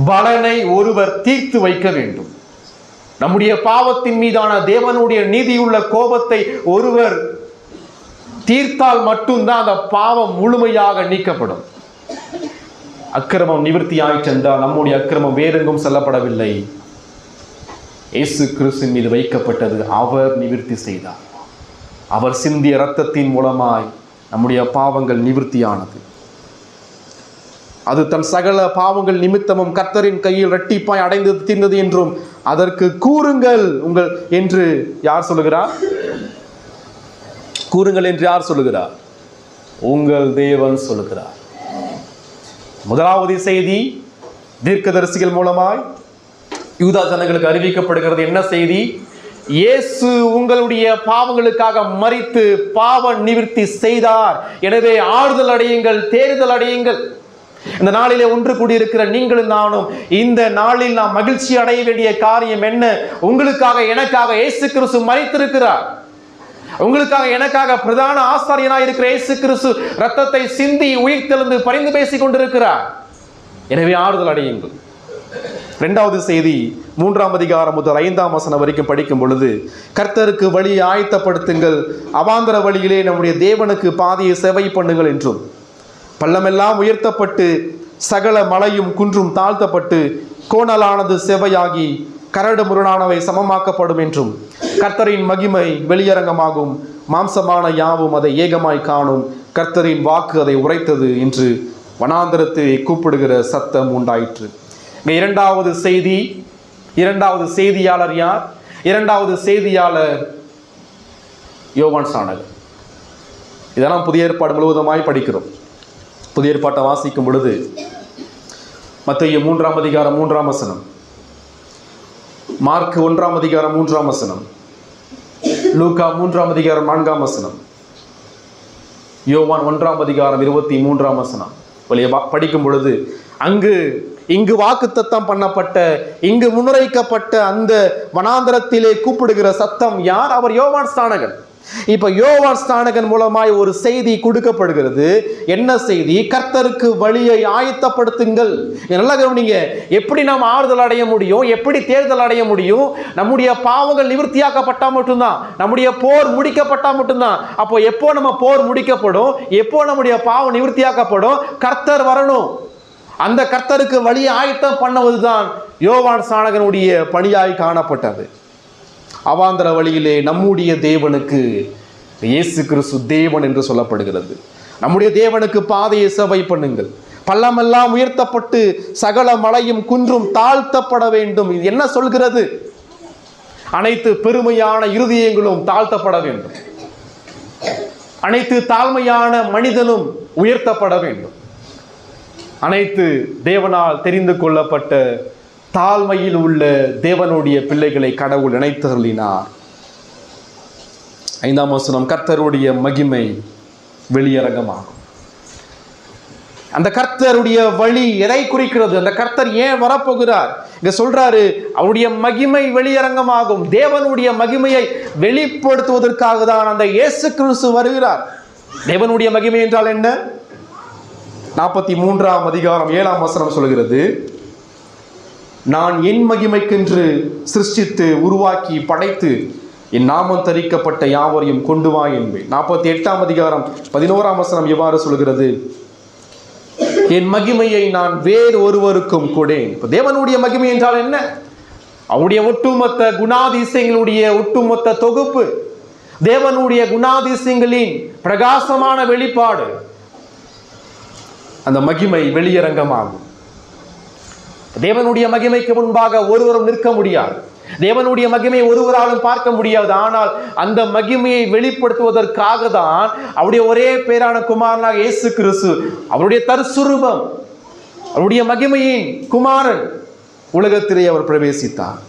பலனை ஒருவர் தீர்த்து வைக்க வேண்டும். நம்முடைய பாவத்தின் மீதான தேவனுடைய நீதியுள்ள கோபத்தை ஒருவர் தீர்த்தால் மட்டும்தான் அந்த பாவம் முழுமையாக நீக்கப்படும். அக்கிரமம் நிவர்த்தி ஆயிற்று என்றால் நம்முடைய அக்கிரமம் வேறெங்கும் செல்லப்படவில்லை, இயேசு கிறிஸ்துவின் மீது வைக்கப்பட்டது. அவர் நிவர்த்தி செய்தார். அவர் சிந்திய இரத்தத்தின் மூலமாய் நம்முடைய பாவங்கள் நிவர்த்தியானது. அது தன் சகல பாவங்கள் நிமித்தமும் கர்த்தரின் கையில் இரட்டிப்பாய் அடைந்து தீர்ந்தது என்றும் அதற்கு கூறுங்கள் உங்கள் என்று யார் சொல்லுகிறார்? கூறுங்கள் என்று யார் சொல்லுகிறார்? உங்கள் தேவன் சொல்லுகிறார். முதலாவது செய்தி தீர்க்கதரிசிகள் மூலமாய் யூதா ஜனங்களுக்கு அறிவிக்கப்படுகிறது. என்ன செய்தி? இயேசு உங்களுடைய பாவங்களுக்காக மரித்து பாவ நிவர்த்தி செய்தார். எனவே ஆறுதல் அடையுங்கள், தேறுதல் அடையுங்கள். இந்த நாளிலே ஒன்று கூடியிருக்கிற நீங்களும் நானும் இந்த நாளில் நாம் மகிழ்ச்சி அடைய வேண்டிய காரியம் என்ன? உங்களுக்காக எனக்காக இயேசு கிறிஸ்து மரித்திருக்கிறார். உங்களுக்காக எனக்காக பிரதான ஆசாரியனாய் இருக்கிற இயேசு கிறிஸ்து ரத்தத்தை சிந்தி உயிர்த்தெழுந்து பரிந்து பேசிக் கொண்டிருக்கிறார். எனவே ஆறுதல் அடையுங்கள். 2வது செய்தி 3ஆம் அதிகாரம் முதல் 5ஆம் வசனம் வரைக்கும் படிக்கும் பொழுது, கர்த்தருக்கு வழியை ஆயத்தப்படுத்துங்கள், அவாந்தர வழியிலே நம்முடைய தேவனுக்கு பாதையை சேவை பண்ணுங்கள் என்றும், பள்ளமெல்லாம் உயர்த்தப்பட்டு சகல மலையும் குன்றும் தாழ்த்தப்பட்டு கோணலானது செவையாகி கரடு முரணானவை சமமாக்கப்படும் என்றும், கர்த்தரின் மகிமை வெளியரங்கமாகும், மாம்சமான யாவும் அதை ஏகமாய் காணும், கர்த்தரின் வாக்கு அதை உரைத்தது என்று வனாந்தரத்தை கூப்பிடுகிற சத்தம் உண்டாயிற்று. 2வது செய்தி, 2வது செய்தியாளர் யார்? 2வது செய்தியாளர் யோவான் ஸ்நானகர். இதெல்லாம் புதிய ஏற்பாடு முழுவதுமாய் படிக்கிறோம். புதிய ஏற்பாட்டை வாசிக்கும் பொழுது மத்தேயு 3ஆம் அதிகாரம் 3ஆம் வசனம், மார்க் 1ஆம் அதிகாரம் 3ஆம் வசனம், லூக்கா 3ஆம் அதிகாரம் 4ஆம் வசனம், யோவான் 1ஆம் அதிகாரம் 23ஆம் வசனம் படிக்கும் பொழுது இங்கு வாக்குத்தத்தம் பண்ணப்பட்ட, இங்கு முன்னுரைக்கப்பட்ட அந்த வனாந்தரத்திலே கூப்பிடுகிற சத்தம் யார்? அவர் யோவான் ஸ்நானகன். இப்ப யோவான் ஸ்நானகன் மூலமாய் ஒரு செய்தி கொடுக்கப்படுகிறது. என்ன செய்தி? கர்த்தருக்கு வழியை ஆயத்தப்படுத்துங்கள். நல்லா கவனிங்க. எப்படி நாம் ஆறுதல் அடைய முடியும்? எப்படி தேர்தல் அடைய முடியும்? நம்முடைய பாவங்கள் நிவர்த்தியாக்கப்பட்டா மட்டும்தான், நம்முடைய போர் முடிக்கப்பட்டா மட்டும்தான். அப்போ எப்போ நம்ம போர் முடிக்கப்படும்? எப்போ நம்முடைய பாவம் நிவர்த்தியாக்கப்படும்? கர்த்தர் வரணும். அந்த கர்த்தருக்கு வழியை ஆயத்தம் பண்ணுவதுதான் யோவான் ஸ்நானகனுடைய பணியாய் காணப்பட்டது. அவாந்தர வழியிலே நம்முடைய தேவனுக்கு இயேசு கிறிஸ்து தேவன் என்று சொல்லப்படுகிறது. நம்முடைய தேவனுக்கு பாதையை சேவை பண்ணுங்கள். பள்ளமெல்லாம் உயர்த்தப்பட்டு சகல மலையும் குன்றும் தாழ்த்தப்பட வேண்டும். இது என்ன சொல்கிறது? அனைத்து பெருமையான இருதயங்களும் தாழ்த்தப்பட வேண்டும். அனைத்து தாழ்மையான மனிதனும் உயர்த்தப்பட வேண்டும். அனைத்து தேவனால் தெரிந்து கொள்ளப்பட்ட தாழ்மையில் உள்ள தேவனுடைய பிள்ளைகளை கடவுள் இணைத்தருளினார். 5ஆம் வசனம், கர்த்தருடைய மகிமை வெளியரங்கமாகும். அந்த கர்த்தருடைய வழி எதை குறிக்கிறது? அந்த கர்த்தர் ஏன் வரப்போகிறார்? இங்க சொல்றாரு, அவருடைய மகிமை வெளியரங்கமாகும். தேவனுடைய மகிமையை வெளிப்படுத்துவதற்காக தான் அந்த இயேசு கிறிஸ்து வருகிறார். தேவனுடைய மகிமை என்றால் என்ன? 43ஆம் அதிகாரம் 7ஆம் வசனம் சொல்கிறது, நான் என் மகிமைக்கென்று சிருஷ்டித்து உருவாக்கி படைத்து என் நாமம் தரிக்கப்பட்ட யாவரையும் கொண்டு வா என்பேன். 48ஆம் அதிகாரம் 11ஆம் வசனம் எவ்வாறு சொல்கிறது, என் மகிமையை நான் வேறு ஒருவருக்கும் கொடேன். தேவனுடைய மகிமை என்றால் என்ன? அவருடைய ஒட்டுமொத்த குணாதிசயங்களுடைய ஒட்டுமொத்த தொகுப்பு, தேவனுடைய குணாதிசயங்களின் பிரகாசமான வெளிப்பாடு. அந்த மகிமை வெளியரங்கமாகும். தேவனுடைய மகிமைக்கு முன்பாக ஒருவரும் நிற்க முடியாது. தேவனுடைய மகிமையை ஒருவராலும் பார்க்க முடியாது. ஆனால் அந்த மகிமையை வெளிப்படுத்துவதற்காக தான் அவருடைய ஒரே பேரான குமாரனாக இயேசு கிறிஸ்து, அவருடைய தற்சுரூபம், அவருடைய மகிமையின் குமாரன் உலகத்திலே அவர் பிரவேசித்தார்.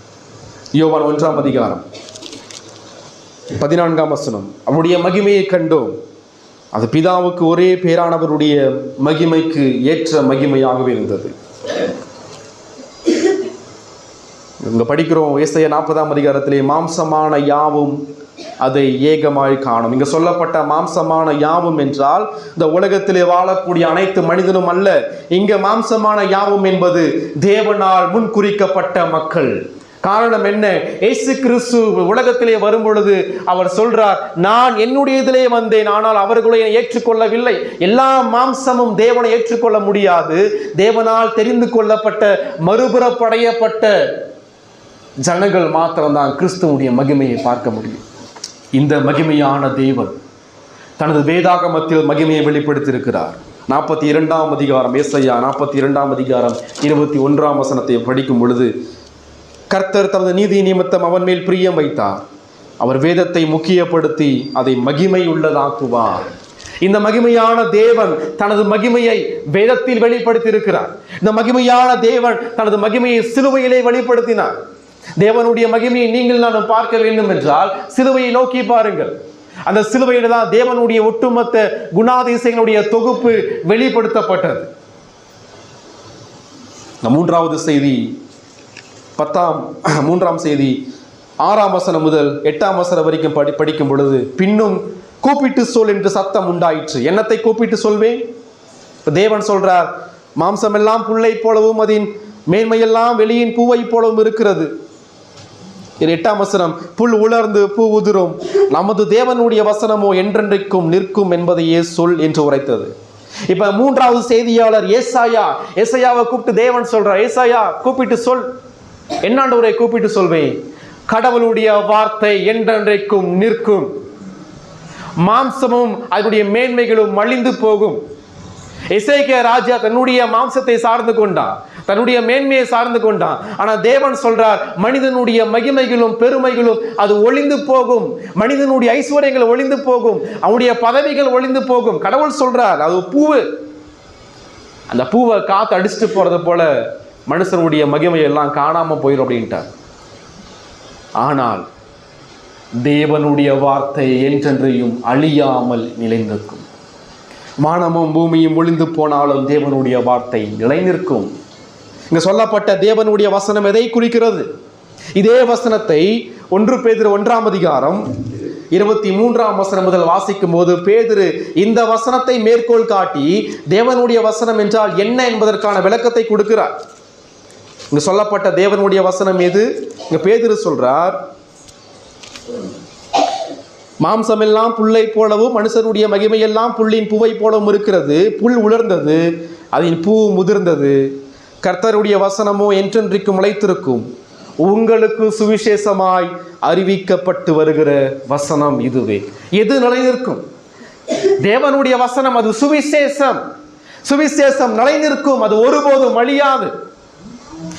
யோவான் 1ஆம் அதிகாரம் 14ஆம் வசனம், அவருடைய மகிமையை கண்டோம், அது பிதாவுக்கு ஒரே பேரானவருடைய மகிமைக்கு ஏற்ற மகிமையாகவே இருந்தது. இங்க படிக்கிறோம், ஏசாயா 40ஆம் அதிகாரத்திலே மாம்சமான யாவும் அதை ஏகமாய் காணும். இங்க சொல்லப்பட்ட மாம்சமான யாவும் என்றால் இந்த உலகத்திலே வாழக்கூடிய அனைத்து மனிதனும் அல்ல. இங்க மாம்சமான யாவும் என்பது தேவனால் முன் குறிக்கப்பட்ட மக்கள். காரணம் என்ன? இயேசு கிறிஸ்து உலகத்திலே வரும் பொழுது அவர் சொல்றார், நான் என்னுடைய இதிலே வந்தேன், ஆனால் அவர்களை ஏற்றுக்கொள்ளவில்லை. எல்லா மாம்சமும் தேவனை ஏற்றுக்கொள்ள முடியாது. தேவனால் தெரிந்து கொள்ளப்பட்ட மறுபுறப்படையப்பட்ட ஜனங்கள் மாத்திரம்தான் கிறிஸ்துவுடைய மகிமையை பார்க்க முடியும். இந்த மகிமையான தேவன் தனது வேதாகமத்தில் மகிமையை வெளிப்படுத்தியிருக்கிறார். 42ஆம் அதிகாரம், ஏசாயா 42ஆம் அதிகாரம் 21ஆம் வசனத்தை படிக்கும் பொழுது, கர்த்தர் தனது நீதி நிமித்தம் அவன் மேல் பிரியம் வைத்தார், அவர் வேதத்தை முக்கியப்படுத்தி அதை மகிமை உள்ளதாக்குவார். இந்த மகிமையான தேவன் தனது மகிமையை வேதத்தில் வெளிப்படுத்தி இருக்கிறார். இந்த மகிமையான தேவன் தனது மகிமையை சிலுவையிலே வெளிப்படுத்தினார். தேவனுடைய மகிமையை நீங்கள் நானும் பார்க்க வேண்டும் என்றால் சிலுவையை நோக்கி பாருங்கள். அந்த சிலுவையில தான் தேவனுடைய ஒட்டுமொத்த குணாதிசயங்களுடைய தொகுப்பு வெளிப்படுத்தப்பட்டது. மூன்றாவது செய்தி 3ஆம் செய்தி 6ஆம் வசனம் முதல் 8ஆம் வசனம் வரைக்கும் படிக்கும் பொழுது, பின்னும் கூப்பிட்டு சொல் என்று சத்தம் உண்டாயிற்று. என்னத்தை கூப்பிட்டு சொல்வேன்? தேவன் சொல்றார், மாம்சமெல்லாம் புல்லை போலவும் அதன் மேன்மையெல்லாம் வெளியின் பூவை போலவும் இருக்கிறது. 8ஆம் வசனம், புல் உலர்ந்து பூ உதிரும், நமது தேவனுடைய வசனமோ என்றென்றைக்கும் நிற்கும் என்பதையே சொல் என்று உரைத்தது. இப்ப 3வது செய்தியாளர் ஏசாயாவை கூப்பிட்டு தேவன் சொல்றார், ஏசாயா கூப்பிட்டு சொல். என்னாண்டவரை கூப்பிட்டு சொல்வேன்? கடவுளுடைய வார்த்தை என்றென்றைக்கும் நிற்கும், மாம்சமும் அதனுடைய மேன்மைகளும் அழிந்து போகும். எசேக்கியா ராஜா தன்னுடைய மாம்சத்தை சார்ந்து கொண்டான், தன்னுடைய மேன்மையை சார்ந்து கொண்டான். ஆனால் தேவன் சொல்றார், மனிதனுடைய மகிமைகளும் பெருமைகளும் அது ஒளிந்து போகும், மனிதனுடைய ஐஸ்வர்யங்கள் ஒளிந்து போகும், அவனுடைய பதவிகள் ஒளிந்து போகும். கடவுள் சொல்றார், அது பூவு, அந்த பூவை காத்து அடிச்சுட்டு போறது போல மனுஷனுடைய மகிமையெல்லாம் காணாம போயிடும் அப்படின்ட்டார். ஆனால் தேவனுடைய வார்த்தை என்றென்றையும் அழியாமல் நிலைநிற்கும். வானமும் பூமியும் ஒளிந்து போனாலும் தேவனுடைய வார்த்தை நிலைநிற்கும். இங்க சொல்லப்பட்ட தேவனுடைய வசனம் எதை குறிக்கிறது? இதே வசனத்தை 1 பேதுரு 1ஆம் அதிகாரம் 23ஆம் வசனம் முதல் வாசிக்கும் போது பேதுரு இந்த வசனத்தை மேற்கோள் காட்டி தேவனுடைய வசனம் என்றால் என்ன என்பதற்கான விளக்கத்தை கொடுக்கிறார். இங்க சொல்லப்பட்ட தேவனுடைய வசனம் எது? இங்க பேதுரு சொல்றார், மாம்சமெல்லாம் புல்லை போலவும் மனுஷனுடைய மகிமையெல்லாம் புல்லின் பூவை போலவும் இருக்கிறது. புல் உலர்ந்தது, அதன் பூ முதிர்ந்தது, கர்த்தருடைய வசனமோ என்றென்றைக்கும் நிலைத்திருக்கும். உங்களுக்கு சுவிசேஷமாய் அறிவிக்கப்பட்டு வருகிற வசனம் இதுவே. எது நிலைநிற்கும்? தேவனுடைய வசனம், அது சுவிசேஷம். சுவிசேஷம் நிலைநிற்கும், அது ஒருபோதும் அழியாது.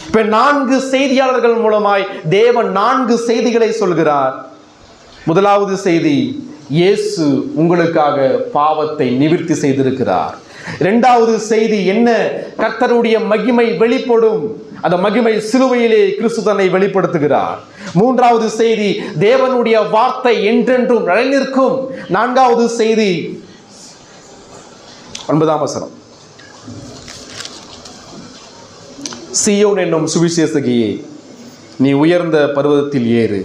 இப்ப 4 செய்தியாளர்கள் மூலமாய் தேவன் 4 செய்திகளை சொல்கிறார். முதலாவது செய்தி, இயேசு உங்களுக்காக பாவத்தை நிவிர்த்தி செய்திருக்கிறார். இரண்டாவது செய்தி என்ன? கர்த்தருடைய மகிமை வெளிப்படும். அந்த மகிமை சிலுவையிலே கிறிஸ்து தன்னை வெளிப்படுத்துகிறார். மூன்றாவது செய்தி, தேவனுடைய வார்த்தை என்றென்றும் நிலைநிற்கும். நான்காவது செய்தி 9ஆம் வசனம், சீயோன் என்னும் சுவிசேஷகியே, நீ உயர்ந்த பர்வதத்தில் ஏறு.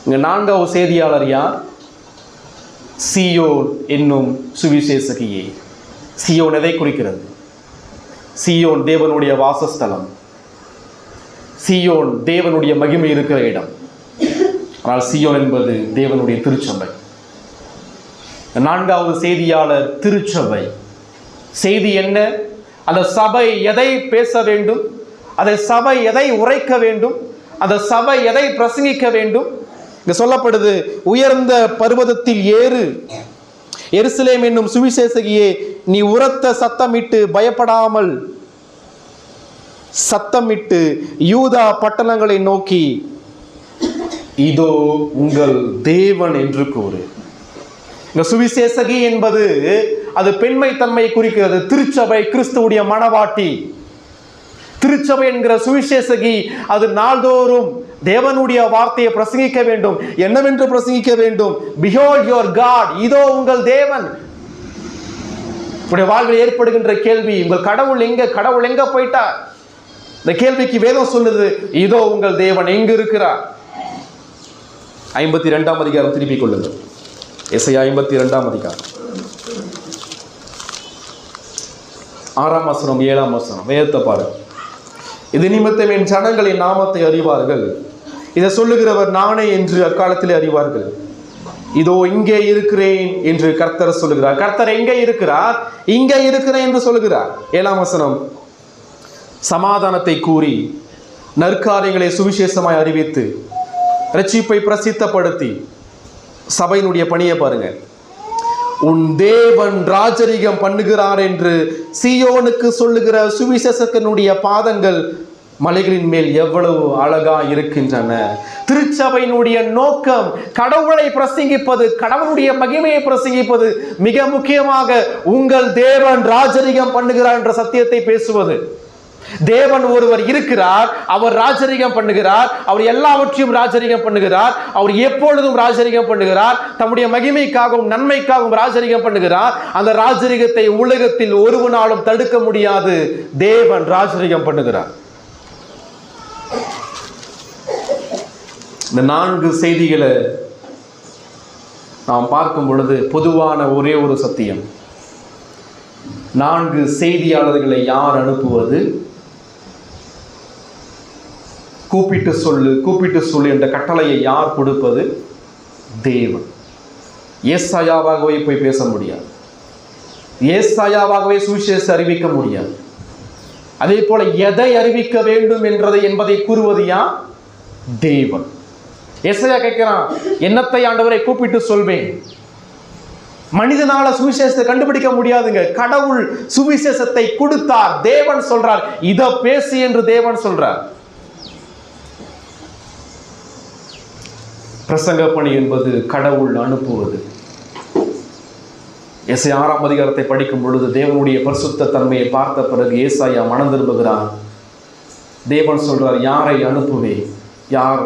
இங்க நான்காவது செய்தியாளர் யார்? சீயோன் என்னும் சுவிசேஷகியே. சீயோன் எதை குறிக்கிறது? சீயோன் தேவனுடைய வாசஸ்தலம். சீயோன் தேவனுடைய மகிமை இருக்கிற இடம். ஆனால் சீயோன் என்பது தேவனுடைய திருச்சபை. நான்காவது செய்தியாளர் திருச்சபை. செய்தி என்ன? அந்த சபை எதை பேச வேண்டும்? அந்த சபை எதை உரைக்க வேண்டும்? அந்த சபை எதை பிரசங்கிக்க வேண்டும்? இங்க சொல்லப்படுது, உயர்ந்த பர்வதத்தில் ஏறு, எருசலேம் என்னும் சுவிசேஷகியே, நீ உரத்த சத்தமிட்டு பயப்படாமல் சத்தமிட்டு யூதா பட்டணங்களை நோக்கி இதோ உங்கள் தேவன் என்று கூறு. இந்த சுவிசேஷகி என்பது அது பெண்மை தன்மை குறிக்கிறது. திருச்சபை கிறிஸ்துவுடைய மணவாட்டி. திருச்சபை என்கிற சுவிசேஷகி அது நாள்தோறும் தேவனுடைய வார்த்தையை பிரசங்கிக்க வேண்டும். என்னவென்று பிரசங்கிக்க வேண்டும்? Behold your God, இதோ உங்கள் தேவன். உடைய வாழ்வில் ஏற்படுகின்ற கேள்வி, உங்கள் கடவுள் எங்க? கடவுள் எங்க போயிட்டார்? இந்த கேள்விக்கு வேதம் சொல்லுது, இதோ உங்கள் தேவன் எங்கு இருக்கிறார்? 52ஆம் அதிகாரம் திருப்பிக் கொள்ளுங்கள். எசையா 52ஆம் அதிகாரம் 6ஆம் வசனம் 7ஆம் வசனம். வேதத்தை பாருங்க. இது நிமித்தம் என் ஜனங்களின் நாமத்தை அறிவார்கள், இதை சொல்லுகிறவர் நானே என்று அக்காலத்திலே அறிவார்கள். இதோ இங்கே இருக்கிறேன் என்று கர்த்தர் சொல்லுகிறார். கர்த்தர் எங்கே இருக்கிறார்? இங்கே இருக்கிறேன் என்று சொல்லுகிறார். 7ஆம் வசனம், சமாதானத்தை கூறி நற்காரியங்களை சுவிசேஷமாய் அறிவித்து இரட்சிப்பை பிரசித்தப்படுத்தி. சபையினுடைய பணியை பாருங்க. உன் தேவன் ராஜரிகம் பண்ணுகிறார் என்று சீயோனுக்கு சொல்லுகிற சுவிசேஷகனுடைய பாதங்கள் மலைகளின் மேல் எவ்வளவு அழகா இருக்கின்றன. திருச்சபையினுடைய நோக்கம் கடவுளை பிரசங்கிப்பது, கடவுளுடைய மகிமையை பிரசங்கிப்பது. மிக முக்கியமாக உங்கள் தேவன் ராஜரிகம் பண்ணுகிறார் என்ற சத்தியத்தை பேசுவது. தேவன் ஒருவர் இருக்கிறார், அவர் ராஜரிகம் பண்ணுகிறார், அவர் எல்லாவற்றையும் ராஜரிகம் பண்ணுகிறார், அவர் எப்பொழுதும் ராஜரிகம் பண்ணுகிறார், தம்முடைய மகிமைக்காகவும் நன்மைக்காகவும் ராஜரிகம் பண்ணுகிறார். அந்த ராஜரிகத்தை உலகத்தில் ஒருவனாலும் தடுக்க முடியாது. தேவன் ராஜரிகம் பண்ணுகிறார். இந்த 4 செய்திகளை நாம் பார்க்கும் பொழுது பொதுவான ஒரே ஒரு சத்தியம், 4 செய்தியாளர்களை யார் அனுப்புவது? கூப்பிட்டு சொல்லு என்ற கட்டளையை யார் கொடுப்பது? தேவன். ஏசாயாவாகவே போய் பேச முடியாது, ஏசாயாவாகவே சுவிசேஷம் அறிவிக்க முடியாது. அதே போல எதை அறிவிக்க வேண்டும் என்பதை கூறுவது யார்? தேவன். ஏசாயா கேட்கிறான், என்னத்தை ஆண்டவரை கூப்பிட்டு சொல்வேன்? மனிதனால சுவிசேஷத்தை கண்டுபிடிக்க முடியாதுங்க. கடவுள் சுவிசேஷத்தை கொடுத்தார். தேவன் சொல்றார், இத பேசு என்று தேவன் சொல்றார். பிரசங்க பணி என்பது கடவுள் அனுப்புவது. ஏசாயா 6ஆம் அதிகாரத்தை படிக்கும் பொழுது தேவனுடைய பரிசுத்த தன்மையை பார்த்த பிறகு ஏசாயா மனம் திரும்புகிறான். தேவன் சொல்றார், யாரை அனுப்புவேன்? யார்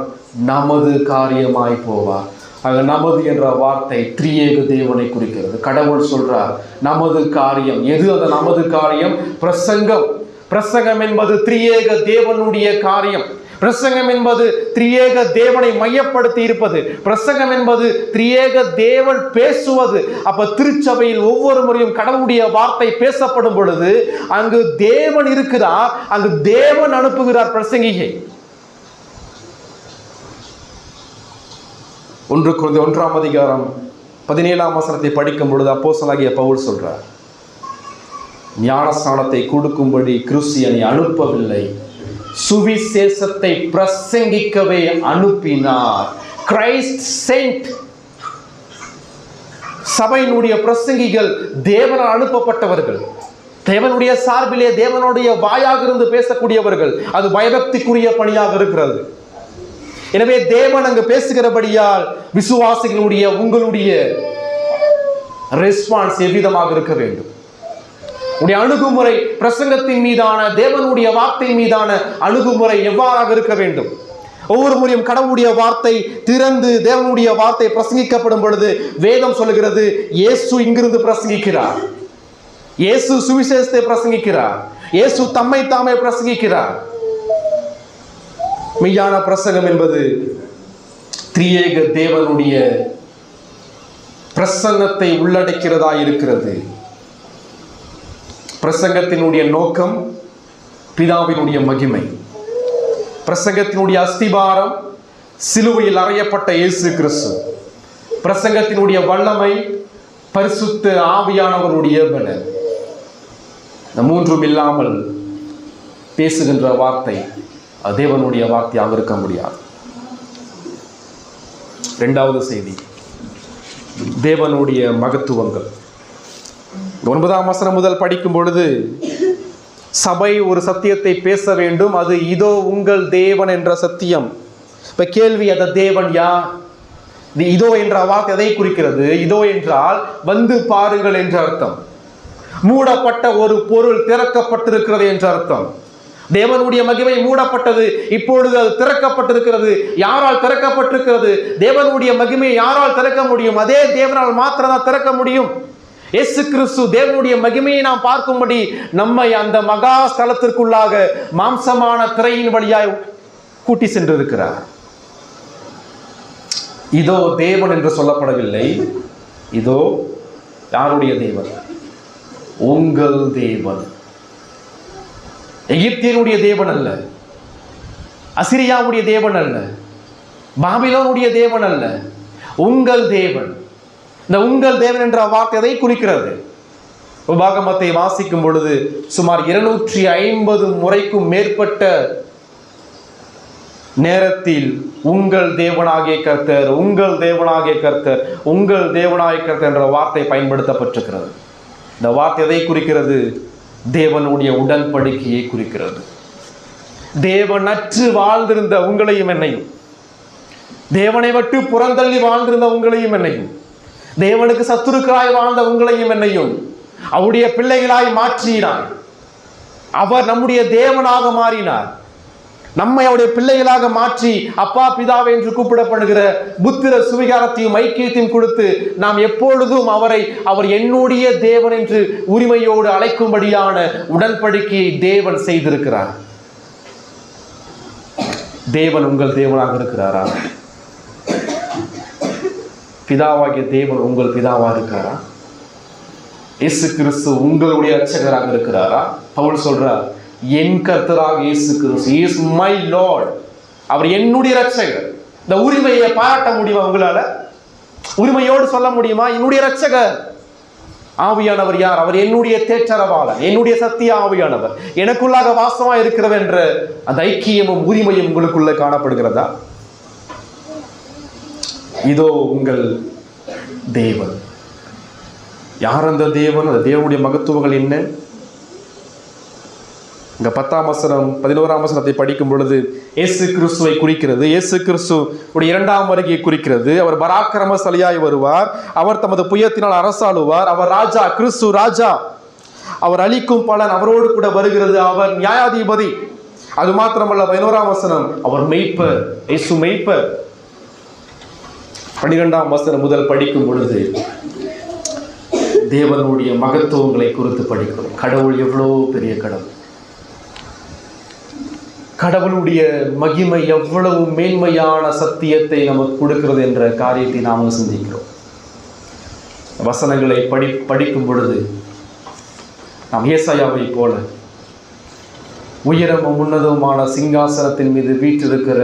நமது காரியமாய் போவார்? ஆக நமது என்ற வார்த்தை திரியேக தேவனை குறிக்கிறது. கடவுள் சொல்றார் நமது காரியம். எது அந்த நமது காரியம்? பிரசங்கம். பிரசங்கம் என்பது திரியேக தேவனுடைய காரியம். பிரசங்கம் என்பது திரியேக தேவனை மையப்படுத்தி இருப்பது. பிரசங்கம் என்பது திரியேக தேவன் பேசுவது. அப்ப திருச்சபையில் ஒவ்வொரு முறையும் கடவுளுடைய வார்த்தை பேசப்படும் பொழுது அங்கு தேவன் இருக்கிறார், அங்கு தேவன் அனுப்புகிறார் பிரசங்கியை. 1 கொரிந்தியர் 1ஆம் அதிகாரம் 17ஆம் வசனத்தை படிக்கும் பொழுது அப்போஸ்தலனாகிய பவுல் சொல்றார், ஞானஸ்நானத்தை கொடுக்கும்படி கிறிஸ்து என்னை அனுப்பவில்லை, சுவிசேஷத்தை பிரசங்கிக்கவே அனுப்பினார். Christ sent. சபையினுடைய பிரசங்கிகள் தேவனால் அனுப்பப்பட்டவர்கள், தேவனுடைய சார்பிலே தேவனுடைய வாயாக இருந்து பேசக்கூடியவர்கள். அது பயபக்திக்குரிய பணியாக இருக்கிறது. எனவே தேவன் அங்கு பேசுகிறபடியால் விசுவாசிகளுடைய உங்களுடைய ரெஸ்பான்ஸ் எவ்விதமாக இருக்க வேண்டும்? உடைய அணுகுமுறை பிரசங்கத்தின் மீதான, தேவனுடைய வார்த்தை மீதான அணுகுமுறை எவ்வாறாக இருக்க வேண்டும்? ஒவ்வொரு முறையும் கடவுளுடைய வார்த்தை திறந்து தேவனுடைய வார்த்தை பிரசங்கிக்கப்படும் பொழுது வேதம் சொல்லுகிறது, இயேசு இங்கிருந்து பிரசங்கிக்கிறார், இயேசு சுவிசேஷத்தை பிரசங்கிக்கிறார், இயேசு தம்மை தாமே பிரசங்கிக்கிறார். மெய்யான பிரசங்கம் என்பது திரியேக தேவனுடைய பிரசங்கத்தை உள்ளடக்கிறதா இருக்கிறது. பிரசங்கத்தினுடைய நோக்கம் பிதாவினுடைய மகிமை. பிரசங்கத்தினுடைய அஸ்திபாரம் சிலுவையில் அறையப்பட்ட இயேசு கிறிஸ்து. பிரசங்கத்தினுடைய வல்லமை பரிசுத்த ஆவியானவருடைய பலன். இந்த மூன்றும் இல்லாமல் பேசுகின்ற வார்த்தை தேவனுடைய வார்த்தையாக இருக்க முடியாது. இரண்டாவது செய்தி, தேவனுடைய மகத்துவங்கள். 9ஆம் வசனம் முதல் படிக்கும் பொழுது சபை ஒரு சத்தியத்தை பேச வேண்டும். அது இதோ உங்கள் தேவன் என்ற சத்தியம். இப்ப கேள்வி, அந்த தேவன் யார்? இதோ என்ற வார்த்தை எதை குறிக்கிறது? இதோ என்றால் வந்து பாருங்கள் என்ற அர்த்தம். மூடப்பட்ட ஒரு பொருள் திறக்கப்பட்டிருக்கிறது என்ற அர்த்தம். தேவனுடைய மகிமை மூடப்பட்டது, இப்பொழுது அது திறக்கப்பட்டிருக்கிறது. யாரால் திறக்கப்பட்டிருக்கிறது? தேவனுடைய மகிமை யாரால் திறக்க முடியும்? அதே தேவனால் மாத்திரம் தான் திறக்க முடியும். இயேசு கிறிஸ்து தேவனுடைய மகிமையை நாம் பார்க்கும்படி நம்மை அந்த மகா ஸ்தலத்திற்குள்ளாக மாம்சமான திரையின் வழியாய் கூட்டி சென்றிருக்கிறார். இதோ தேவன் என்று சொல்லப்படவில்லை. இதோ யாருடைய தேவன்? உங்கள் தேவன். எகிப்தியனுடைய தேவன் அல்ல, அசிரியாவுடைய தேவன் அல்ல, பாபிலோனுடைய தேவன் அல்ல, உங்கள் தேவன். இந்த உங்கள் தேவன் என்ற வார்த்தை எதை குறிக்கிறது? உபாகமத்தை வாசிக்கும் பொழுது சுமார் 250 முறைக்கும் மேற்பட்ட நேரத்தில் உங்கள் தேவனாகிய கர்த்தர், உங்கள் தேவனாகிய கர்த்தர், உங்கள் தேவனாகிய கர்த்தர் என்ற வார்த்தை பயன்படுத்தப்பட்டிருக்கிறது. இந்த வார்த்தை எதை குறிக்கிறது? தேவனுடைய உடன்படிக்கையை குறிக்கிறது. தேவனற்று வாழ்ந்திருந்த உங்களையும் என்னையும், தேவனை விட்டு புறந்தள்ளி வாழ்ந்திருந்த உங்களையும் என்னையும், தேவனுக்கு சத்துருக்களாய் வாழ்ந்த உங்களையும் என்னையும் அவருடைய பிள்ளைகளாய் மாற்றினார். அவர் நம்முடைய தேவனாக மாறினார். நம்மை அவருடைய பிள்ளைகளாக மாற்றி அப்பா பிதாவை என்று கூப்பிடப்படுகிற புத்திர சுவிகாரத்தையும் ஐக்கியத்தையும் கொடுத்து நாம் எப்பொழுதும் அவர் என்னுடைய தேவன் என்று உரிமையோடு அழைக்கும்படியான உடன்படிக்கையை தேவன் செய்திருக்கிறார். தேவன் உங்கள் தேவனாக இருக்கிறாரா? பிதாவாகிய தேவன் உங்கள் பிதாவா இருக்கிறாரா? இயேசு கிறிஸ்து உங்களுடைய இரட்சகராக இருக்கிறாரா? பவுல் சொல்றார், என் கர்த்தராக இயேசு கிறிஸ்து இஸ் மை லார்ட். அவர் என்னுடைய இரட்சகர். இந்த உரிமையை பாராட்ட முடியுமா? உங்களால உரிமையோடு சொல்ல முடியுமா? என்னுடைய இரட்சகர். ஆவியானவர் யார்? அவர் என்னுடைய தேற்றரவாளர், என்னுடைய சத்திய ஆவியானவர், எனக்குள்ளாக வாசமா இருக்கிறவர் என்ற அந்த ஐக்கியமும் உரிமையும் உங்களுக்குள்ள காணப்படுகிறதா? இதோ உங்கள் தேவன். யார் அந்த தேவன்? அந்த தேவனுடைய மகத்துவங்கள் என்ன? இங்க 10ஆம் வசனம் 11ஆம் வசனத்தை படிக்கும் பொழுது இயேசு கிறிஸ்துவை குறிக்கிறது. இயேசு கிறிஸ்து இரண்டாம் வருகையை குறிக்கிறது. அவர் பராக்கிரமசாலியாய் வருவார். அவர் தமது புயத்தினால் அரசாளுவார். அவர் ராஜா, கிறிஸ்து ராஜா. அவர் அளிக்கும் பலன் அவரோடு கூட வருகிறது. அவர் நியாயாதிபதி. அது மாத்திரமல்ல, 11ஆம் வசனம், அவர் மெய்ப்பர், இயேசு மெய்ப்பர். 12ஆம் வசனம் முதல் படிக்கும் பொழுது தேவனுடைய மகத்துவங்களை குறித்து படிக்கிறோம். கடவுள் எவ்வளவு பெரிய கடவுள், கடவுளுடைய மகிமை எவ்வளவு மேன்மையான சத்தியத்தை நமக்கு கொடுக்கிறது என்ற காரியத்தை நாம் சிந்திக்கிறோம். வசனங்களை படிக்கும் பொழுது நாம் ஏசாயாவை போல உயரமும் உன்னதமான சிங்காசனத்தின் மீது வீற்றிருக்கிற